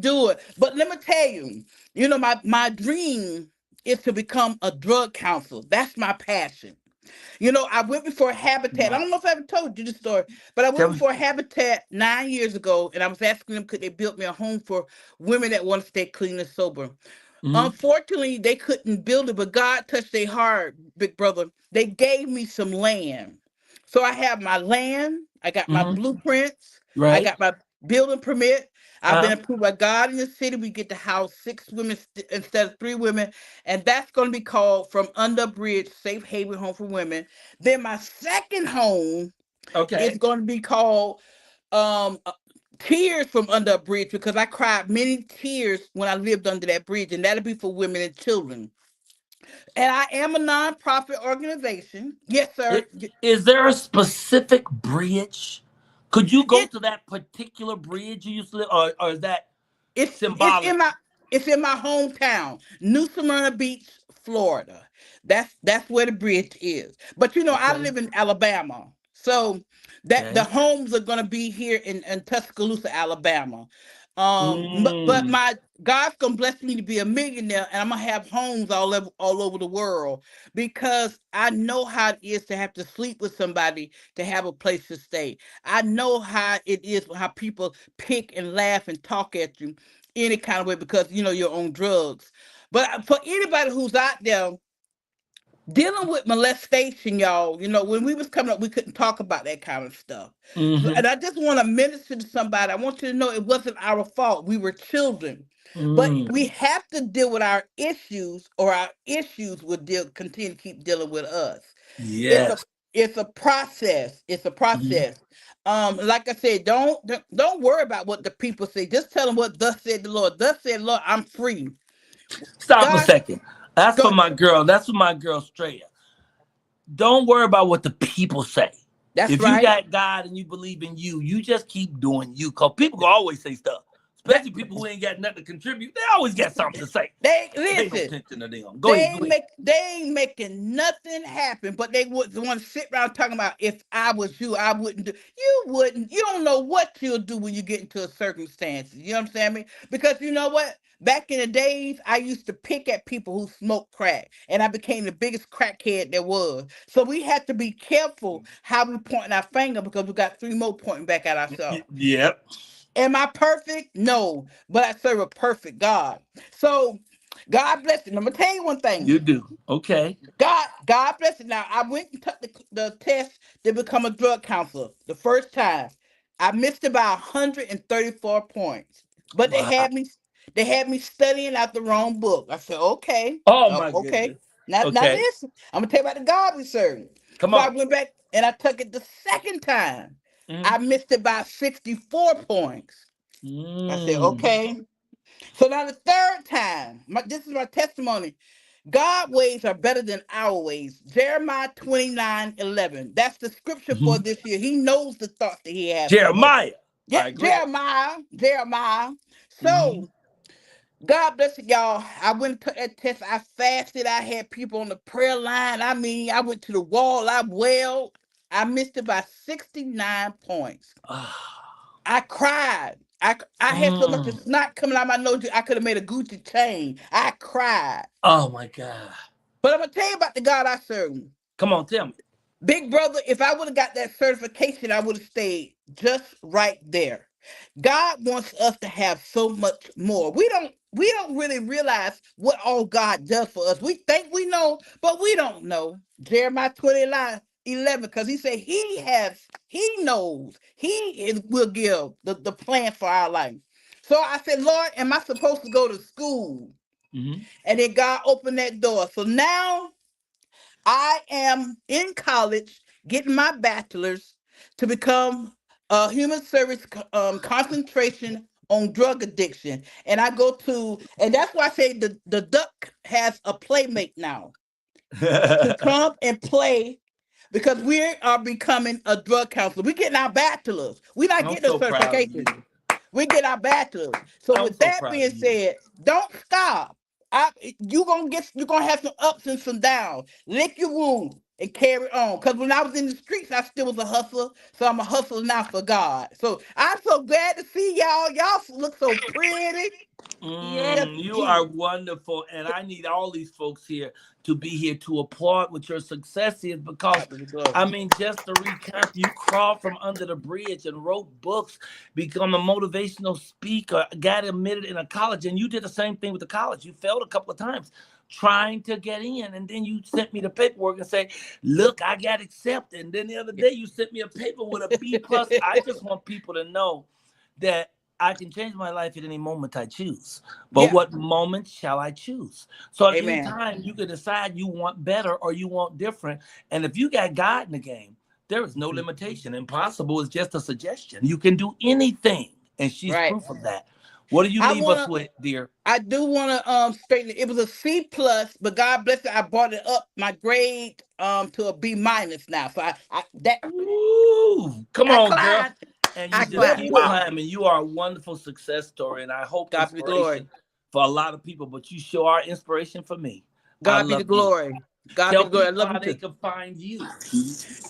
do it. But let me tell you, you know, my dream is to become a drug counselor. That's my passion. You know, I went before Habitat. I don't know if I ever told you the story, but I went before Habitat 9 years ago, and I was asking them could they build me a home for women that want to stay clean and sober. Unfortunately, they couldn't build it, but God touched their heart, big brother. They gave me some land. So I have my land, I got my blueprints, I got my building permit. I've been approved by God in the city. We get to house 6 women instead of 3 women. And that's going to be called From Under a Bridge, Safe Haven Home for Women. Then my second home is going to be called Tears from Under a Bridge, because I cried many tears when I lived under that bridge. And that'll be for women and children. And I am a nonprofit organization. Yes, sir. Is there a specific bridge? Could you go to that particular bridge you used to live, or is that symbolic? It's in my hometown, New Smyrna Beach, Florida. That's where the bridge is. But you know, I live in Alabama, so that the homes are gonna be here in Tuscaloosa, Alabama. But my God's gonna bless me to be a millionaire, and I'm gonna have homes all over the world, because I know how it is to have to sleep with somebody to have a place to stay. I know how it is, how people pick and laugh and talk at you any kind of way because you know you're on drugs. But for anybody who's out there dealing with molestation, y'all, you know, when we was coming up, we couldn't talk about that kind of stuff. So, and I just want to minister to somebody. I want you to know it wasn't our fault. We were children. But we have to deal with our issues, or our issues will continue to keep dealing with us. Yes. It's a process. It's a process. Like I said, don't worry about what the people say. Just tell them what thus said the Lord. Thus said, Lord, I'm free. Stop a second. That's for my girl. That's for my girl Straya. Don't worry about what the people say. If you got God and you believe in you, you just keep doing you. Because people will always say stuff. Especially people who ain't got nothing to contribute. They always got something to say. Listen, pay no attention to them. Go ahead. They ain't making nothing happen, but they would want to sit around talking about, if I was you, I wouldn't do. You wouldn't. You don't know what you'll do when you get into a circumstance. You understand me? Because you know what? Back in the days, I used to pick at people who smoked crack, and I became the biggest crackhead there was. So we had to be careful how we point our finger, because we got 3 more pointing back at ourselves. Yep. Am I perfect? No, but I serve a perfect God. So God bless you. I'm gonna tell you one thing. You do. Okay. God bless you. Now I went and took the test to become a drug counselor the first time. I missed it by 134 points. But they had me studying out the wrong book. I said, okay. Oh my goodness. Now listen. I'm gonna tell you about the God we serve. Come on. I went back and I took it the second time. I missed it by 64 points. I said, okay. So now the third time, this is my testimony. God's ways are better than our ways. Jeremiah 29:11. That's the scripture for this year. He knows the thoughts that he has. Jeremiah. Yeah, Jeremiah. So God bless it, y'all. I went and took that test. I fasted. I had people on the prayer line. I mean, I went to the wall. I wailed. I missed it by 69 points. I cried. I had so much snot coming out my nose, I could have made a Gucci chain. I cried. Oh my God. But I'm going to tell you about the God I serve. Come on, tell me. Big brother, if I would have got that certification, I would have stayed just right there. God wants us to have so much more. We don't really realize what all God does for us. We think we know, but we don't know. Jeremiah 29:11, because he said he knows, will give the plan for our life. So I said, Lord, am I supposed to go to school? And then God opened that door. So now I am in college getting my bachelor's to become a human service concentration on drug addiction. And I go to, and that's why I say the duck has a playmate now to come and play, because we are becoming a drug counselor. We're getting our bachelors. We're not getting a certification. We get our bachelors. So with that being said, don't stop. You're gonna have some ups and some downs. Lick your wounds and carry on. Because when I was in the streets, I still was a hustler. So I'm a hustler now for God. So I'm so glad to see y'all. Y'all look so pretty. You are wonderful, and I need all these folks here to be here to applaud what your success is, because I mean, just to recap, you crawled from under the bridge and wrote books, become a motivational speaker, got admitted in a college, and you did the same thing with the college. You failed a couple of times trying to get in, and then you sent me the paperwork and say, look, I got accepted. And then the other day you sent me a paper with a B+. I just want people to know that I can change my life at any moment I choose. But what moment shall I choose? So at any time, you can decide you want better or you want different. And if you got God in the game, there is no limitation. Impossible is just a suggestion. You can do anything. And she's proof of that. What do you leave us with, dear? I do want to straighten it. It was a C+, but God bless it, I brought it up my grade to a B- now. So come on, girl. And you just keep climbing. You are a wonderful success story, and I hope inspiration for a lot of people. But you sure are inspiration for me. God be the glory. God be the glory. I love how they can find you.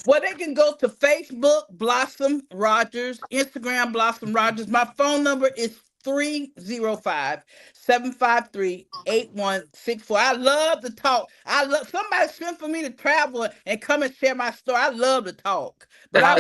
Well, they can go to Facebook, Blossom Rogers, Instagram, Blossom Rogers. My phone number is 305-753-8164. I love to talk. Somebody sent for me to travel and come and share my story. I love to talk. But I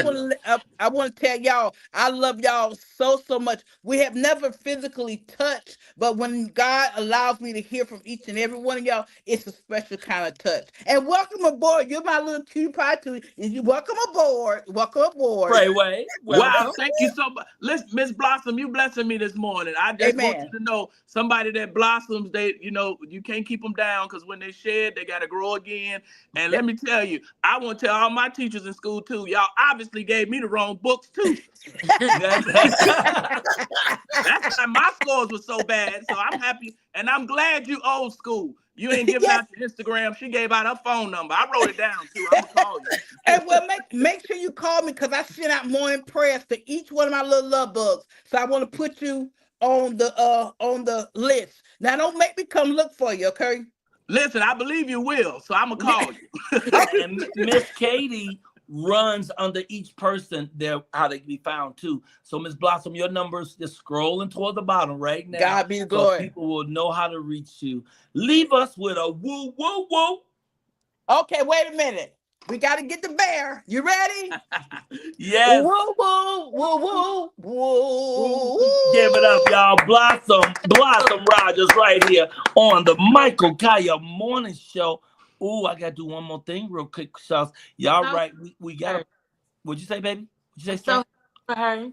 want to tell y'all, I love y'all so much. We have never physically touched, but when God allows me to hear from each and every one of y'all, it's a special kind of touch. And welcome aboard. You're my little cutie pie too. Welcome aboard. Welcome aboard. Frayway. Wow, thank you so much. Listen, Miss Blossom, you blessing me this morning. I just want you to know, somebody that blossoms, you can't keep them down, because when they shed, they got to grow again. And let me tell you, I want to tell all my teachers in school too, y'all obviously gave me the wrong books too. That's why my scores were so bad. So I'm happy, and I'm glad you old school. You ain't giving out your Instagram. She gave out her phone number. I wrote it down too. I'm gonna call you. And well, make sure you call me, because I send out morning prayers to each one of my little love bugs. So I want to put you on the list. Now don't make me come look for you, okay? Listen, I believe you will, so I'm gonna call you. And Miss Katie runs under each person there, how they can be found too. So Miss Blossom, your number's just scrolling toward the bottom right now. God be the glory. So people will know how to reach you. Leave us with a woo, woo, woo. Okay, wait a minute. We got to get the bear. You ready? Yes. Woo, woo, woo, woo, woo. Give it up, y'all. Blossom Rogers right here on the Michael Colyar Morning Show. Ooh, I got to do one more thing real quick, y'all. Right. We got to. What'd you say, baby? What'd you say, sir? For her.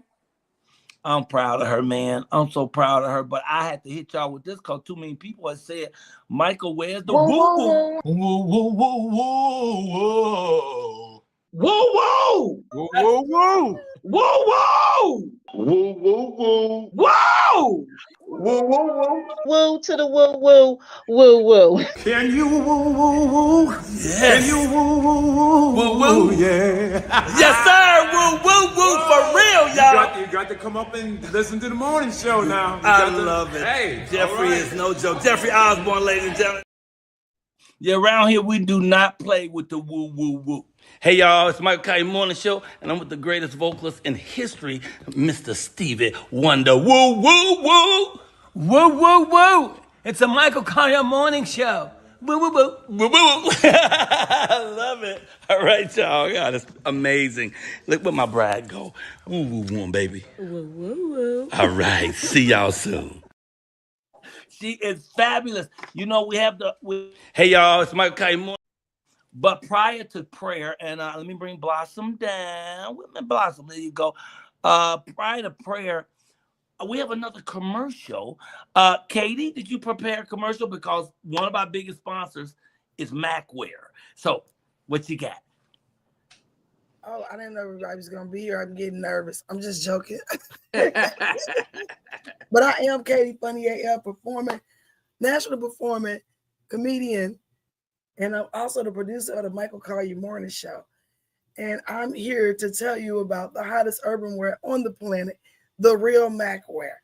I'm proud of her, man. I'm so proud of her. But I had to hit y'all with this because too many people have said, Michael, where's the woo woo? Woo, woo, woo, woo, woo. Woo, woo. Woo, woo, woo. Woo, woo. Woo, woo, woo. Woo. Woo, woo, woo. Woo to the woo, woo, woo, woo. Can you woo, woo, woo? Yes. Can you woo, woo, woo? Woo, woo. Yeah. Yes, sir. Woo, woo, woo. For real, y'all. You got to come up and listen to the morning show now. I love it. Hey, Jeffrey is no joke. Jeffrey Osborne, ladies and gentlemen. Yeah, around here, we do not play with the woo, woo, woo. Hey, y'all, it's Michael Colyar Morning Show, and I'm with the greatest vocalist in history, Mr. Stevie Wonder. Woo, woo, woo. Woo, woo, woo. It's a Michael Colyar Morning Show. Woo, woo, woo. Woo, woo. I love it. All right, y'all. God, it's amazing. Look where my bride go. Woo, woo, woo, baby. Woo, woo, woo. All right. See y'all soon. She is fabulous. You know, we have Hey, y'all, it's Michael Colyar Morning. But prior to prayer, and let me bring Blossom down. Blossom, there you go. Prior to prayer, we have another commercial. Katie, did you prepare a commercial? Because one of our biggest sponsors is Macwear. So, what you got? Oh, I didn't know everybody was going to be here. I'm getting nervous. I'm just joking. But I am Katie, funny AF, performer, national performer, comedian, and I'm also the producer of the Michael Colyar Morning Show. and I'm here to tell you about the hottest urban wear on the planet, the real Macwear.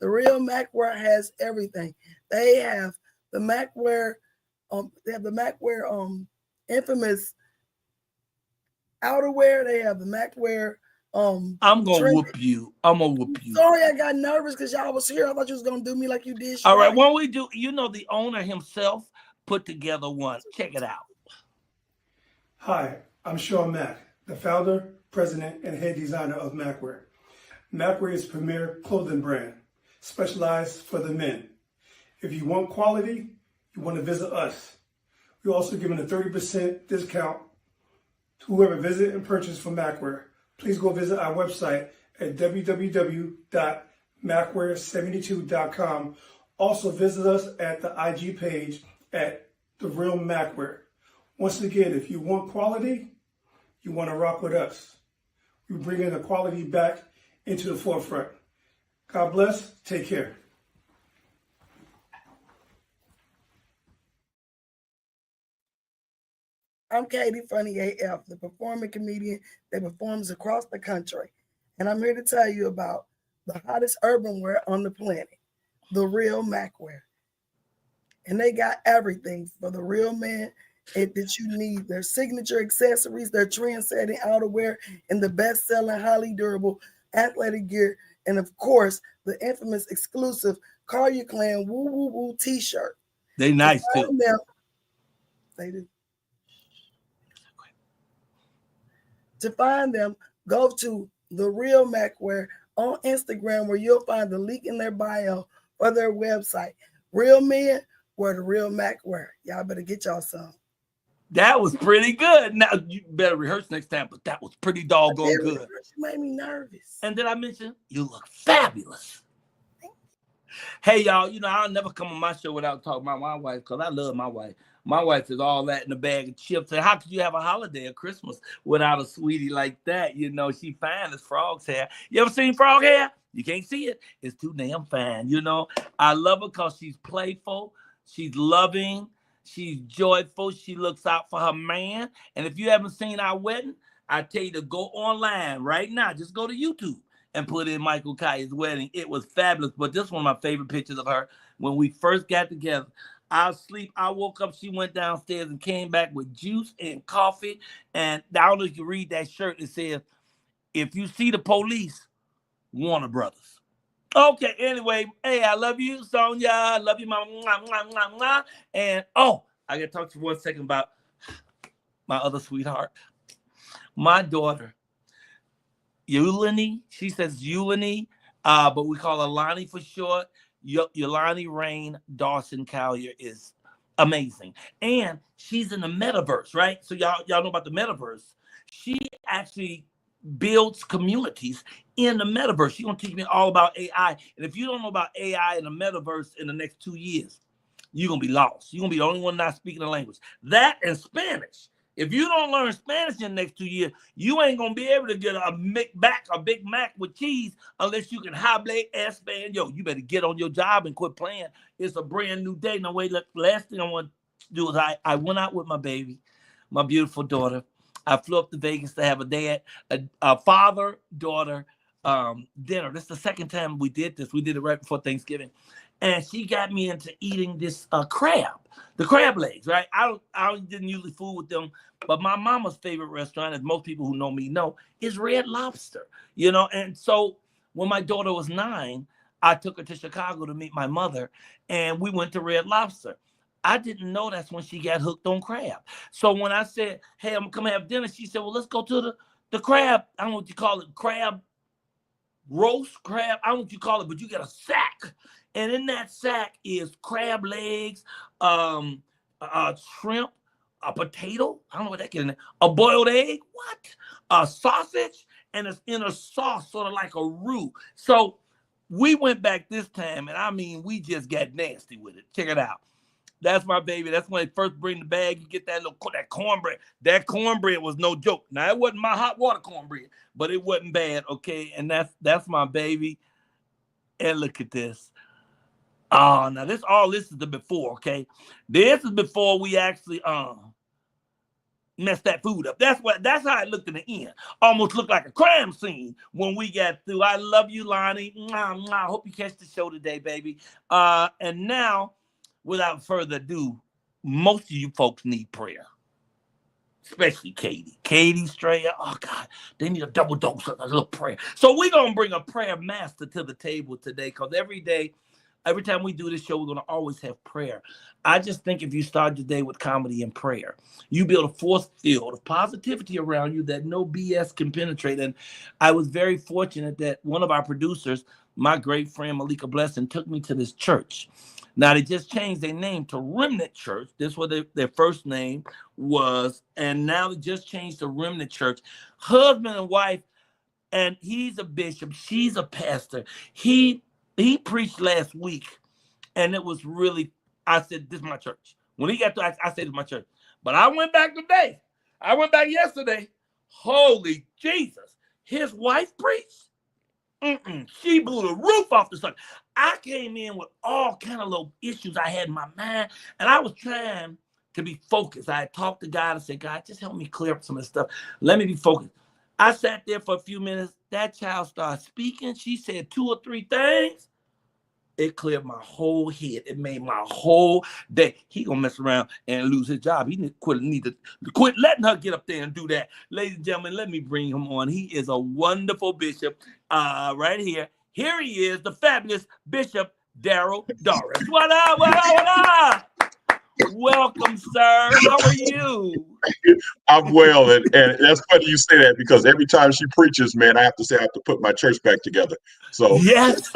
The real Macwear has everything. They have the Macwear, infamous outerwear. They have the Macwear. I'm gonna whoop you. I'm gonna whoop you. Sorry, I got nervous because y'all was here. I thought you was gonna do me like you did. All right, when we do, the owner himself put together one. Check it out. Hi, I'm Sean Mack, the founder, president, and head designer of Macwear. Macwear is a premier clothing brand, specialized for the men. If you want quality, you want to visit us. We're also giving a 30% discount to whoever visit and purchase from Macwear. Please go visit our website at www.macwear72.com. Also visit us at the IG page at The Real Macwear. Once again, if you want quality, you want to rock with us. We bring in the quality back into the forefront. God bless. Take care. I'm Katie Funny AF, the performing comedian that performs across the country. And I'm here to tell you about the hottest urban wear on the planet, the real Macwear. And they got everything for the real man that you need. Their signature accessories, their trend-setting outerwear, and the best-selling, highly durable athletic gear. And of course, the infamous exclusive Colyar Clan Woo Woo Woo t-shirt. They nice too. They do. To find them, go to The Real Macwear on Instagram, where you'll find the link in their bio or their website. Real men wear the real Macwear. Y'all better get y'all some. That was pretty good. Now you better rehearse next time, but that was pretty doggone good. You made me nervous. And did I mention you look fabulous? Hey y'all, I'll never come on my show without talking about my wife, because I love my wife. My wife is all that in a bag of chips. And how could you have a holiday or Christmas without a sweetie like that? She fine as frog's hair. You ever seen frog hair? You can't see it. It's too damn fine. I love her because she's playful. She's loving. She's joyful. She looks out for her man. And if you haven't seen our wedding, I tell you to go online right now. Just go to YouTube and put in Michael Kaya's wedding. It was fabulous. But this is one of my favorite pictures of her when we first got together. I was asleep. I woke up. She went downstairs and came back with juice and coffee. And I don't know if you read that shirt. It says, if you see the police, Warner Brothers. Okay, anyway. Hey, I love you, Sonia. I love you, mama. Mwah, mwah, mwah, mwah. And, I got to talk to you 1 second about my other sweetheart. My daughter, Yulani. She says Yulani, but we call her Lonnie for short. Yolani Rain Dawson Colyar is amazing. And she's in the metaverse, right? So y'all know about the metaverse. She actually builds communities in the metaverse. She's going to teach me all about AI. And if you don't know about AI in the metaverse in the next 2 years, you're going to be lost. You're going to be the only one not speaking the language. That and Spanish. If you don't learn Spanish in the next 2 years, you ain't going to be able to get a Big Mac with cheese unless you can hable Espanol. You better get on your job and quit playing. It's a brand new day. No, wait, last thing I want to do is I went out with my baby, my beautiful daughter. I flew up to Vegas to have a father-daughter dinner. This is the second time we did this. We did it right before Thanksgiving. And she got me into eating this crab, the crab legs, right? I didn't usually fool with them, but my mama's favorite restaurant, as most people who know me know, is Red Lobster, And so when my daughter was 9, I took her to Chicago to meet my mother, and we went to Red Lobster. I didn't know that's when she got hooked on crab. So when I said, hey, I'm going to come have dinner, she said, well, let's go to the crab. I don't know what you call it, crab roast, crab. I don't know what you call it, but you get a sack. And in that sack is crab legs, shrimp, a potato. I don't know what that can. A boiled egg. What? A sausage, and it's in a sauce, sort of like a roux. So we went back this time, and I mean, we just got nasty with it. Check it out. That's my baby. That's when they first bring the bag. You get that cornbread. That cornbread was no joke. Now it wasn't my hot water cornbread, but it wasn't bad. Okay, and that's my baby. And look at this. Now this is the before, okay? This is before we actually mess that food up. That's how it looked in the end. Almost looked like a crime scene when we got through. I love you, Lonnie. Mwah, mwah. I hope you catch the show today, baby. And now, without further ado, most of you folks need prayer. Especially Katie. Katie, Straya, oh God, they need a double dose of a little prayer. So we're going to bring a prayer master to the table today, because every time we do this show, we're going to always have prayer. I just think if you start your day with comedy and prayer, you build a force field of positivity around you that no BS can penetrate. And I was very fortunate that one of our producers, my great friend Malika Blessing, took me to this church. Now, they just changed their name to Remnant Church. This was their first name was, and now they just changed to Remnant Church. Husband and wife, and he's a bishop, she's a pastor. He preached last week, and it was really, I said, this is my church. When he got to, I said, this is my church. But I went back today. I went back yesterday. Holy Jesus. His wife preached. She blew the roof off the sucker. I came in with all kind of little issues I had in my mind, and I was trying to be focused. I had talked to God and said, God, just help me clear up some of this stuff. Let me be focused. I sat there for a few minutes. That child started speaking. She said 2 or 3 things. It cleared my whole head. It made my whole day. He gonna mess around and lose his job. He need to quit letting her get up there and do that. Ladies and gentlemen, let me bring him on. He is a wonderful bishop. Right here. Here he is, the fabulous Bishop Daryl Doris. What up? What up? What up? Welcome, sir. How are you? I'm well, and that's funny you say that, because every time she preaches, man, I have to say I have to put my church back together. So yes,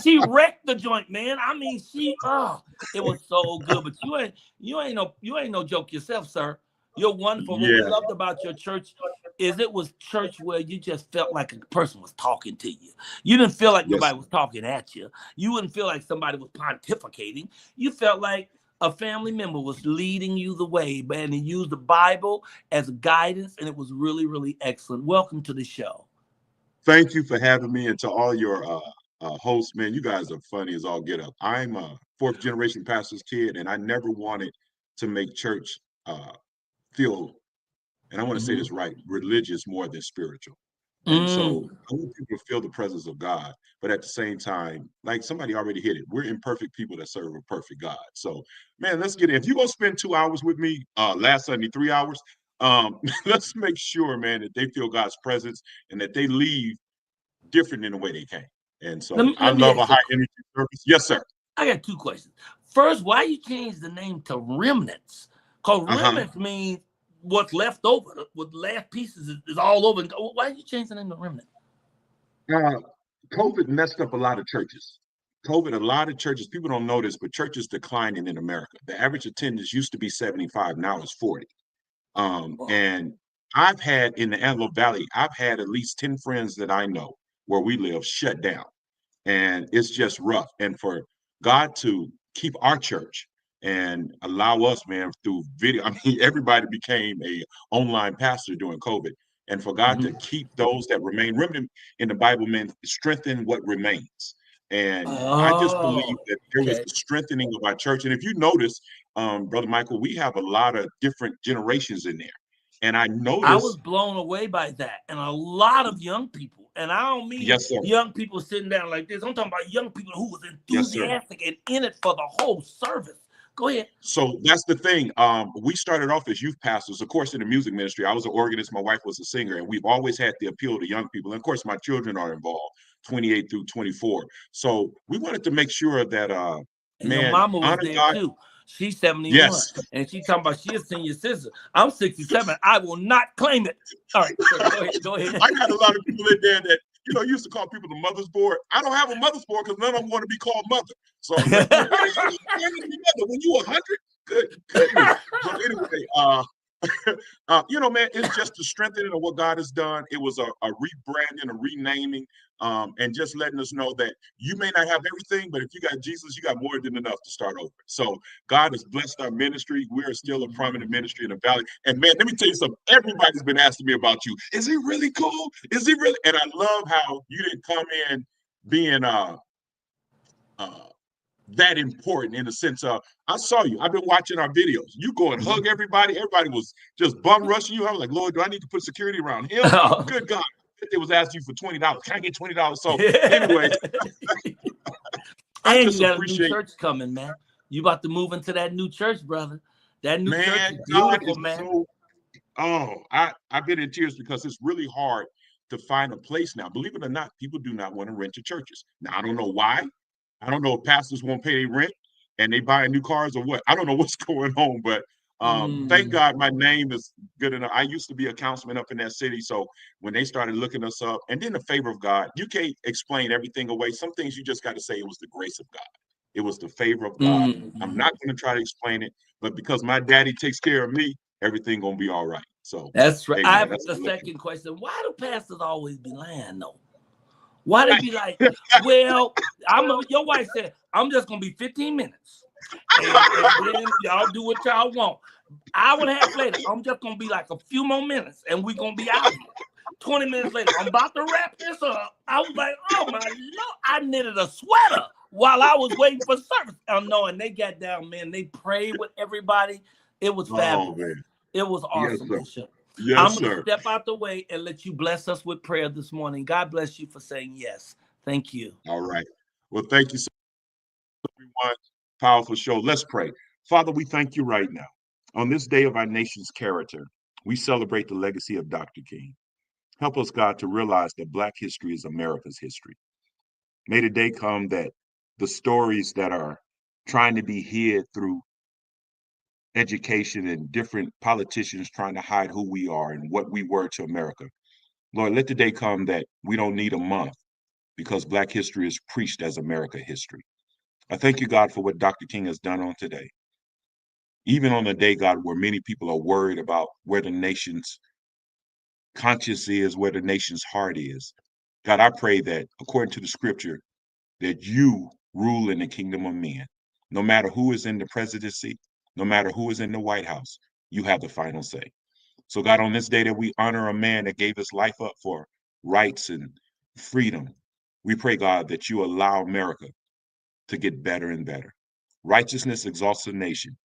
she wrecked the joint, man. I mean, it was so good. But you ain't no joke yourself, sir. You're wonderful. What we loved about your church is it was church where you just felt like a person was talking to you. You didn't feel like nobody was talking at you. You wouldn't feel like somebody was pontificating. You felt like a family member was leading you the way, and he used the Bible as guidance, and it was really, really excellent. Welcome to the show. Thank you for having me, and to all your hosts, man, you guys are funny as all get up. I'm a 4th generation pastor's kid, and I never wanted to make church feel, and I want to say this right, religious more than spiritual. And so I want people to feel the presence of God, but at the same time, like somebody already hit it, we're imperfect people that serve a perfect God. So, man, let's get in. If you're going to spend 2 hours with me, last Sunday, 3 hours, let's make sure, man, that they feel God's presence and that they leave different in the way they came. And so I love a high energy service. Yes, sir. I got 2 questions. First, why you changed the name to Remnants? Because remnants means what's left over, with last pieces is all over. Why did you change the name to Remnant? COVID messed up a lot of churches. A lot of churches, people don't know this, but churches declining in America. The average attendance used to be 75, now it's 40. And I've had, in the Antelope Valley, I've had at least 10 friends that I know where we live shut down. And it's just rough. And for God to keep our church and allow us, man, through video, I mean, everybody became a online pastor during COVID. And for God to keep those that remain, remnant in the Bible, man, strengthen what remains. And I just believe that there was a strengthening of our church. And if you notice, Brother Michael, we have a lot of different generations in there. And I noticed, I was blown away by that. And a lot of young people, and I don't mean young people sitting down like this. I'm talking about young people who was enthusiastic and in it for the whole service. Go ahead. So that's the thing. We started off as youth pastors. Of course, in the music ministry, I was an organist. My wife was a singer, and we've always had the appeal to young people. And of course, my children are involved, 28 through 24. So we wanted to make sure that, man, your mama was there God too. She's 71, and she's talking about she's a senior citizen. I'm 67. I will not claim it. All right, go ahead. I got a lot of people in there that, you know, used to call people the mother's board. I don't have a mother's board because none of them want to be called mother. So when you 100, good. So anyway, you know, man, it's just the strengthening of what God has done. It was a rebranding, a renaming, and just letting us know that you may not have everything, but if you got Jesus, you got more than enough to start over. So God has blessed our ministry. We are still a prominent ministry in the Valley. And man, let me tell you something. Everybody's been asking me about you. Is he really cool? Is he really? And I love how you didn't come in being that important in the sense of, I saw you. I've been watching our videos. You go and hug everybody. Everybody was just bum rushing you. I was like, Lord, do I need to put security around him? Good God. It was asking you for $20. Can I get $20? So anyway, and you got a new church coming, man. You about to move into that new church, brother. That new church is beautiful, man. I've been in tears because it's really hard to find a place now. Believe it or not, people do not want to rent to churches. Now, I don't know why. I don't know if pastors won't pay their rent and they buying new cars or what. I don't know what's going on, but thank God my name is good enough. I used to be a councilman up in that city. So when they started looking us up, and then the favor of God, you can't explain everything away. Some things you just got to say it was the grace of God. It was the favor of God. I'm not going to try to explain it, but because my daddy takes care of me, everything going to be all right. So that's right. I have the second question. Why do pastors always be lying though? Why they be like, well, your wife said, I'm just going to be 15 minutes. And then y'all do what y'all want. Hour and a half later, I'm just going to be like a few more minutes and we're going to be out here. 20 minutes later, I'm about to wrap this up. I was like, oh my Lord, I knitted a sweater while I was waiting for service. And they got down, man. They prayed with everybody. It was fabulous. It was awesome, Bishop. Yes, I'm going to step out the way and let you bless us with prayer this morning. God bless you for saying yes. Thank you. All right. Well, thank you so much, everyone. Powerful show. Let's pray. Father, we thank you right now. On this day of our nation's character, we celebrate the legacy of Dr. King. Help us, God, to realize that Black history is America's history. May the day come that the stories that are trying to be hid through education and different politicians trying to hide who we are and what we were to America. Lord, let the day come that we don't need a month because Black history is preached as America history. I thank you, God, for what Dr. King has done on today. Even on a day, God, where many people are worried about where the nation's conscience is, where the nation's heart is. God, I pray that according to the scripture, that you rule in the kingdom of men. No matter who is in the presidency, no matter who is in the White House, you have the final say. So God, on this day that we honor a man that gave his life up for rights and freedom, we pray, God, that you allow America to get better and better. Righteousness exalts a nation,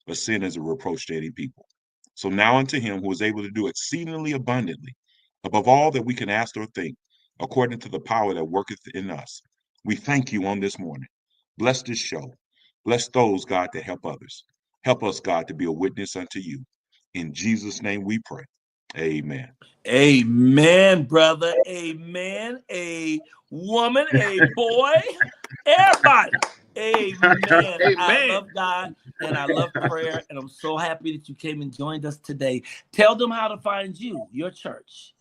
but sin is a reproach to any people. So now unto him who is able to do exceedingly abundantly, above all that we can ask or think, according to the power that worketh in us, we thank you on this morning. Bless this show. Bless those, God, that help others. Help us, God, to be a witness unto you. In Jesus' name we pray. Amen. Amen, brother. Amen. A woman, a boy, everybody. Amen. Amen. I love God and I love prayer. And I'm so happy that you came and joined us today. Tell them how to find you, your church.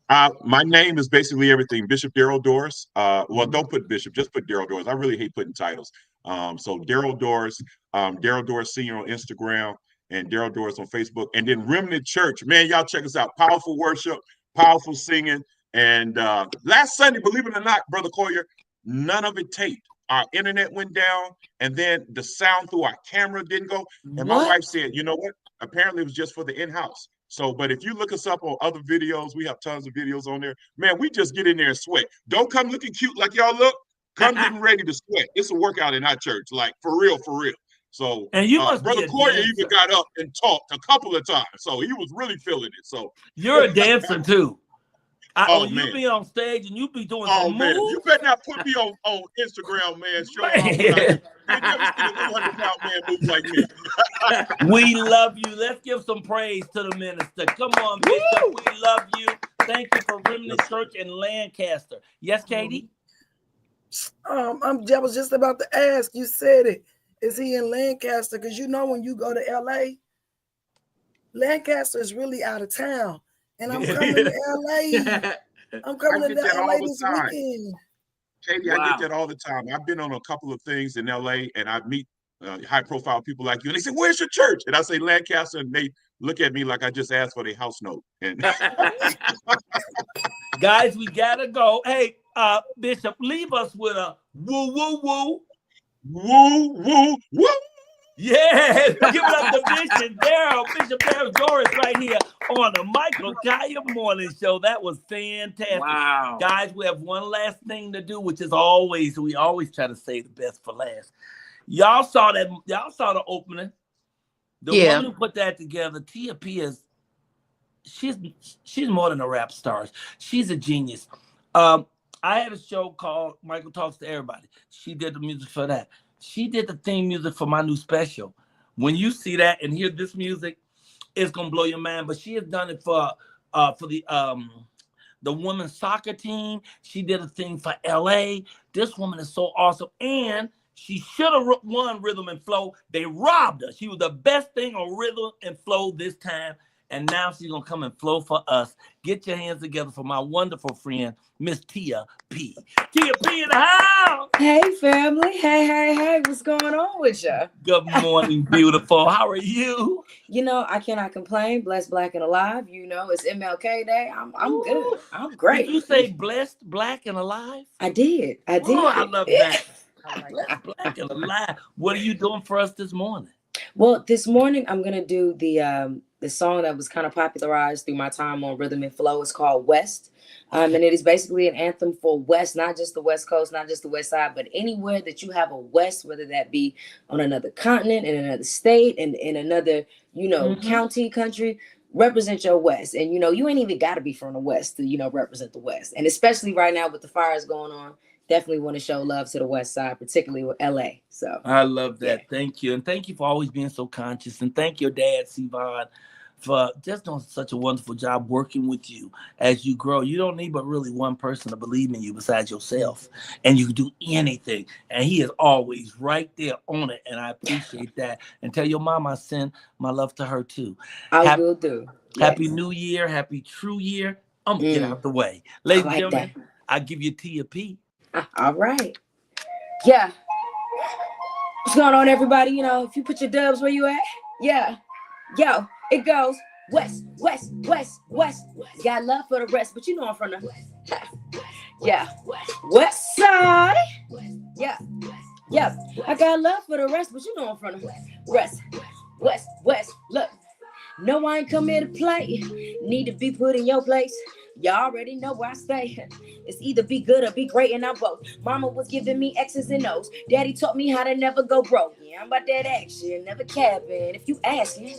My name is basically everything. Bishop Daryl Doris. Well, don't put Bishop, just put Daryl Doris. I really hate putting titles. So Daryl Doris, Daryl Doris Senior on Instagram, and Daryl Doris on Facebook. And then Remnant Church. Man, y'all check us out. Powerful worship, powerful singing. And last Sunday, believe it or not, Brother Colyar, none of it taped. Our internet went down, and then the sound through our camera didn't go. And my wife said, you know what? Apparently it was just for the in-house. So, but if you look us up on other videos, we have tons of videos on there. Man, we just get in there and sweat. Don't come looking cute like y'all look. Come getting ready to sweat. It's a workout in our church, like for real, for real. So, and you must Brother Colyar even got up and talked a couple of times. So he was really feeling it. So you're a dancer too. Oh, you be on stage and you be doing some moves. Man, you better not put me on Instagram, man. Showing off. You never seen a 200-pound man move like me. We love you. Let's give some praise to the minister. Come on, Bishop. We love you. Thank you for Remnant Church in Lancaster. Yes, Katie? I was just about to ask. You said it. Is he in Lancaster? Because you know when you go to LA, Lancaster is really out of town. And I'm coming to LA. I'm coming to LA this weekend. Katie, I get that all the time. I've been on a couple of things in LA and I meet high-profile people like you, and they say, "Where's your church?" And I say, "Lancaster," and they look at me like I just asked for their house note. And guys, we gotta go. Hey, Bishop, leave us with a woo woo woo, woo woo woo. Yeah, give it up to Bishop Daryl Doris right here on the Michael Colyar Morning Show. That was fantastic. Wow. Guys, we have one last thing to do, which is we always try to save the best for last. Y'all saw that. Y'all saw the opening. The Yeah. woman who put that together, Tia P, is she's more than a rap star. She's a genius. I had a show called Michael Talks to Everybody. She did the music for that. She did the theme music for my new special. When you see that and hear this music, it's gonna blow your mind. But she has done it for the women's soccer team. She did a thing for LA. This woman is so awesome. And she should have won Rhythm and Flow. They robbed her. She was the best thing on Rhythm and Flow this time. And now she's going to come and flow for us. Get your hands together for my wonderful friend, Miss Tia P. Tia P in the house. Hey, family. Hey. What's going on with you? Good morning, beautiful. How are you? You know, I cannot complain. Blessed, black, and alive. You know, it's MLK Day. I'm good. I'm great. Did you say blessed, black, and alive? I did. Oh, I love that. Blessed, black, and alive. What are you doing for us this morning? Well, this morning I'm gonna do the song that was kind of popularized through my time on Rhythm and Flow. It's called West. And it is basically an anthem for West, not just the West Coast, not just the West Side, but anywhere that you have a West, whether that be on another continent, in another state, and in another, county, country, represent your West. And, you ain't even got to be from the West to, represent the West. And especially right now with the fires going on, definitely want to show love to the West Side, particularly with LA. So I love that. Yeah. Thank you. And thank you for always being so conscious. And thank your dad, Sivan, for just doing such a wonderful job working with you as you grow. You don't need but really one person to believe in you besides yourself. And you can do anything. And he is always right there on it. And I appreciate that. And tell your mom I send my love to her too. I will do. Happy New Year. Happy True Year. I'm going to get out the way. Ladies and gentlemen, I give you Tia P. All right. Yeah. What's going on, everybody? If you put your dubs where you at, yeah. Yo, it goes West, West, West, West. Got love for the rest, but you know I'm from the yeah. West Side. Yeah. Yeah. I got love for the rest, but you know I'm from the West, West, West. Look, no, I ain't come here to play. Need to be put in your place. Y'all already know where I stay. It's either be good or be great, and I'm both. Mama was giving me X's and O's. Daddy taught me how to never go broke. Yeah, I'm about that action, never capping. If you ask me,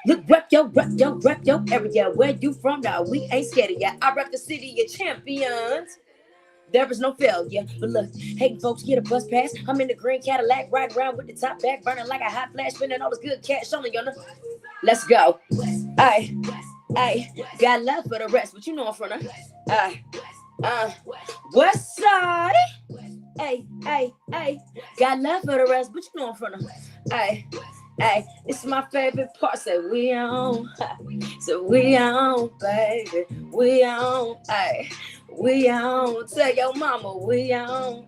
look, rep your area. Where you from now? We ain't scared of ya. I rep the city of champions. There is no failure. But look, hey, folks, get a bus pass. I'm in the green Cadillac, right around with the top back, burning like a hot flash, spinning all this good cash on me. Let's go. Aye. Ay, got love for the rest, but you know I'm from the West Side. Ay, got love for the rest, but you know I'm from the it's my favorite part. Say we on, so we on, baby, we on, we on. Tell your mama we on,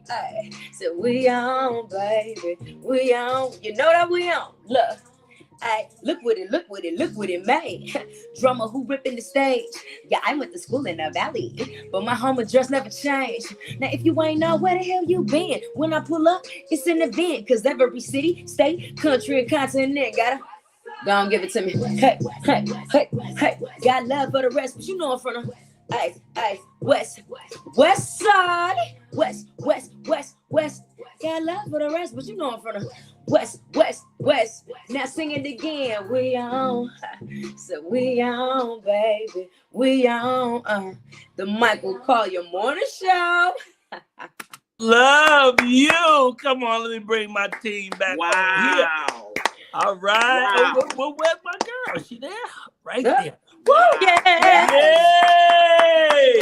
so we on, baby, we on. You know that we on. Look. Ay, look what it made. Drummer who ripping the stage. Yeah, I went to school in the valley, but my home address never changed. Now, if you ain't know where the hell you been, when I pull up, it's an event. Cause every city, state, country, and continent gotta go on, give it to me. Hey. Got love for the rest, but you know I'm from the West Side. West. Got love for the rest, but you know I'm from the West. Now sing it again. We on, so we on, baby. We on. The Michael Colyar Morning Show. Love you. Come on, let me bring my team back. Wow. All right. Wow. Well, where's my girl? She there? Right there. Woo! Yeah. Yay!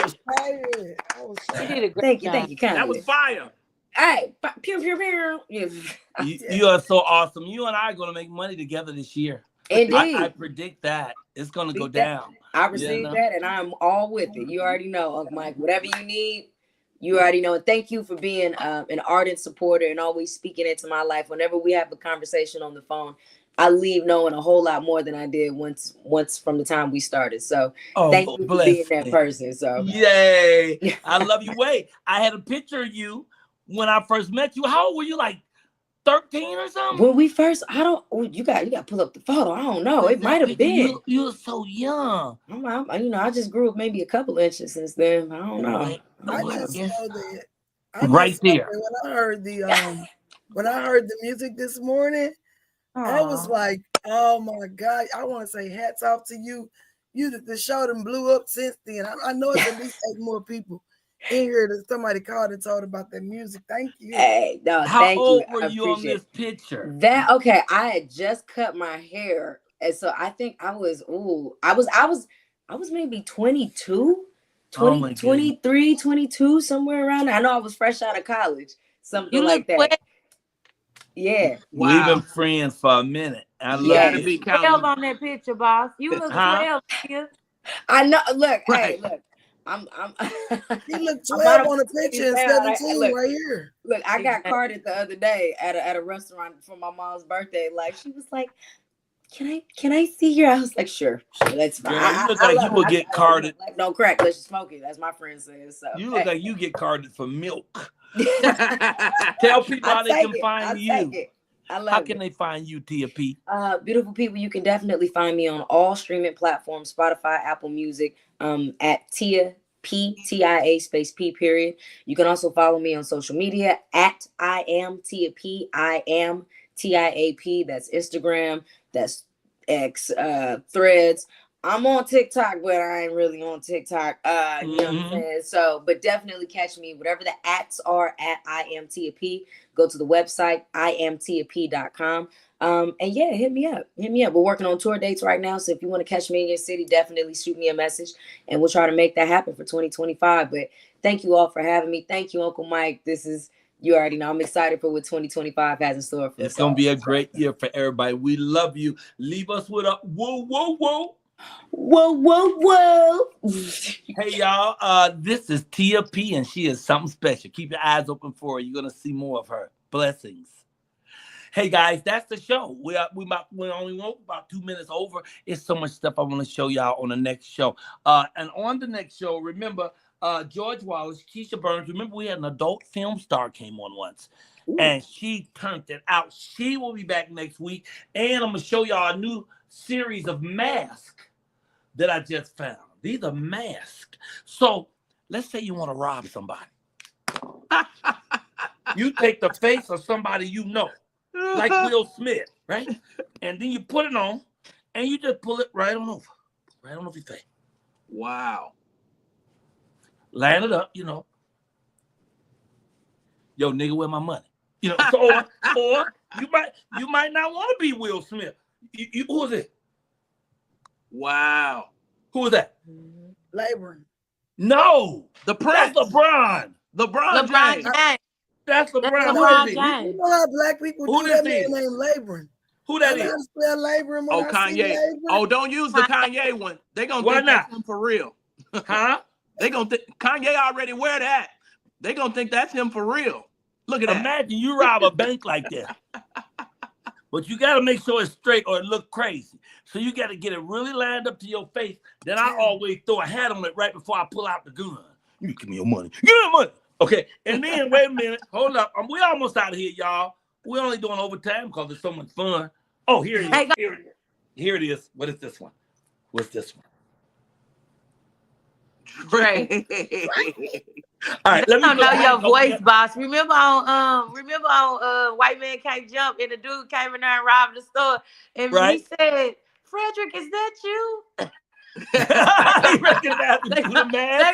You did a great job. Thank you. That was fire. Hey, pew. You are so awesome. You and I are going to make money together this year. Indeed. I predict that. It's going to go down. I received that, and I'm all with it. You already know, Uncle Mike. Whatever you need, you already know. And thank you for being an ardent supporter and always speaking into my life. Whenever we have a conversation on the phone, I leave knowing a whole lot more than I did once from the time we started. So thank you for being that person. So yay. I love you. Wait, I had a picture of you when I first met you. How old were you? Like 13 or something? When we first, you got to pull up the photo. I don't know. It might have been. You were so young. I just grew up maybe a couple inches since then. I don't know. I just know that. Right there. When I heard when I heard the music this morning, I was like, oh my God, I want to say hats off to you. The show done blew up since then. I know it's at least 8 more people in here that somebody called and told about that music. Thank you. Hey, no, How thank old you. were you on this picture? Okay, I had just cut my hair. And so I think I was maybe 22, 23, 22, somewhere around there. I know I was fresh out of college, something like that. Wet. Yeah. We've been friends for a minute. I love you. 12 on that picture, boss. You look 12 here. I know. Look, hey, look. You look 12 on a picture and 17 right here. Look, I got carded the other day at a restaurant for my mom's birthday. Like, she was like, Can I see your? I was like, sure, that's fine. Girl, you look like you will get carded. Like, don't crack, let's smoke it. That's my friend says. So you look like you get carded for milk. Tell people how they can find you. How can they find you, Tia P? Beautiful people, you can definitely find me on all streaming platforms, Spotify, Apple Music, at Tia P, TIA space P period. You can also follow me on social media at I am Tia P, I am TIAP. That's Instagram, that's X, Threads. I'm on TikTok, but I ain't really on TikTok. You know what I'm saying? So, but definitely catch me. Whatever the ats are at I am Tia P. Go to the website, IamTiaP.com. And yeah, hit me up. We're working on tour dates right now. So if you want to catch me in your city, definitely shoot me a message and we'll try to make that happen for 2025. But thank you all for having me. Thank you, Uncle Mike. You already know I'm excited for what 2025 has in store for us. It's gonna be a great year for everybody. We love you. Leave us with a whoa, whoa, whoa. Whoa, whoa, whoa. Hey y'all, this is Tia P and she is something special. Keep your eyes open for her. You're gonna see more of her. Blessings. Hey guys, that's the show. We only went about 2 minutes over. It's so much stuff I want to show y'all on the next show. And on the next show, remember George Wallace, Keisha Burns. Remember we had an adult film star came on once. Ooh. And she turned it out. She will be back next week. And I'm going to show y'all a new series of masks that I just found. These are masks. So let's say you want to rob somebody. You take the face of somebody you know, like Will Smith, right? And then you put it on and you just pull it right on over your face. Wow. Line it up, you know. Yo, nigga, where my money? You know, so, or you might not want to be Will Smith. Who is it? Wow. Who is that? LeBron. No. The Prince. That's LeBron. LeBron James. That's LeBron James. You know how black people do that man named LeBron. Who that is? Spell LeBron. Oh, Kanye. Oh, don't use the Kanye one. They gonna think that's him for real. Huh? They gonna think Kanye already wear that. They gonna think that's him for real. Look at that. Imagine you rob a bank like that. But you got to make sure it's straight or it look crazy. So you got to get it really lined up to your face. Then I always throw a hat on it right before I pull out the gun. You give me your money. Give me your money. Okay. And then, wait a minute. Hold up. We almost out of here, y'all. We're only doing overtime because it's so much fun. Oh, here it is. Here it is. What is this one? What's this one? Great. All right, let me know your voice, boss. Remember on White Man Can't Jump, and the dude came in there and robbed the store, and he said, "Frederick, is that you?" They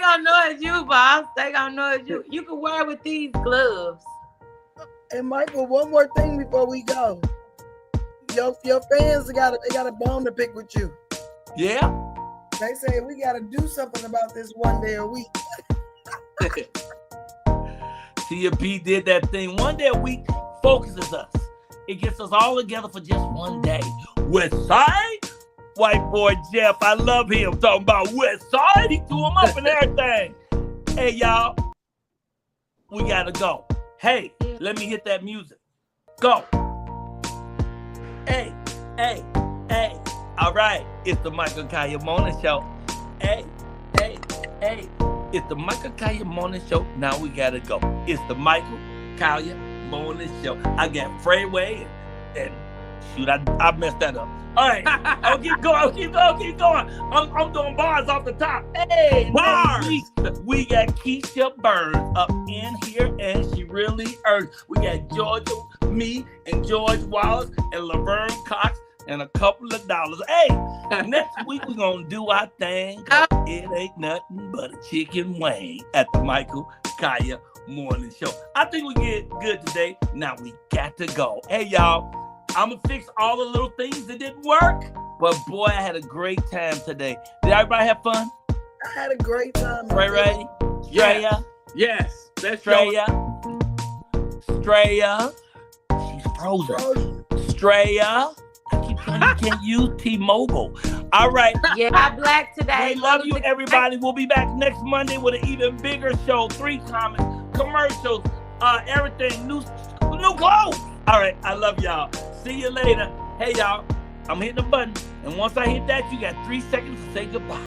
gonna know it's you, boss. They gonna know it's you. You can wear it with these gloves. And Michael, one more thing before we go. Your fans got a bone to pick with you. Yeah. They say we got to do something about this one day a week. Tia P did that thing. One day a week focuses us. It gets us all together for just one day. West Side? White boy Jeff, I love him talking about West Side. He threw him up and everything. Hey, y'all. We got to go. Hey, let me hit that music. Go. Hey, hey, hey. All right, it's the Michael Colyar Morning Show. Hey, hey, hey. It's the Michael Colyar Morning Show. Now we gotta go. It's the Michael Colyar Morning Show. I got Frayway and shoot, I messed that up. All right, I'll keep going. I'm doing bars off the top. Hey, bars. We got Keisha Burns up in here, and she really earned. We got Georgia me and George Wallace and Laverne Cox and a couple of dollars. Hey, next week we're gonna do our thing. It ain't nothing but a chicken wing at the Michael Colyar Morning Show. I think we get good today. Now we got to go. Hey y'all, I'm gonna fix all the little things that didn't work. But boy, I had a great time today. Did everybody have fun? I had a great time. Ray? Straya? Yes. That's Straya. Straya. She's frozen. Straya. I keep telling you can't use T-Mobile. All right. Yeah, I'm black today. We love you, everybody. We'll be back next Monday with an even bigger show. 3 comments, commercials, everything, new clothes. All right. I love y'all. See you later. Hey, y'all. I'm hitting the button. And once I hit that, you got 3 seconds to say goodbye.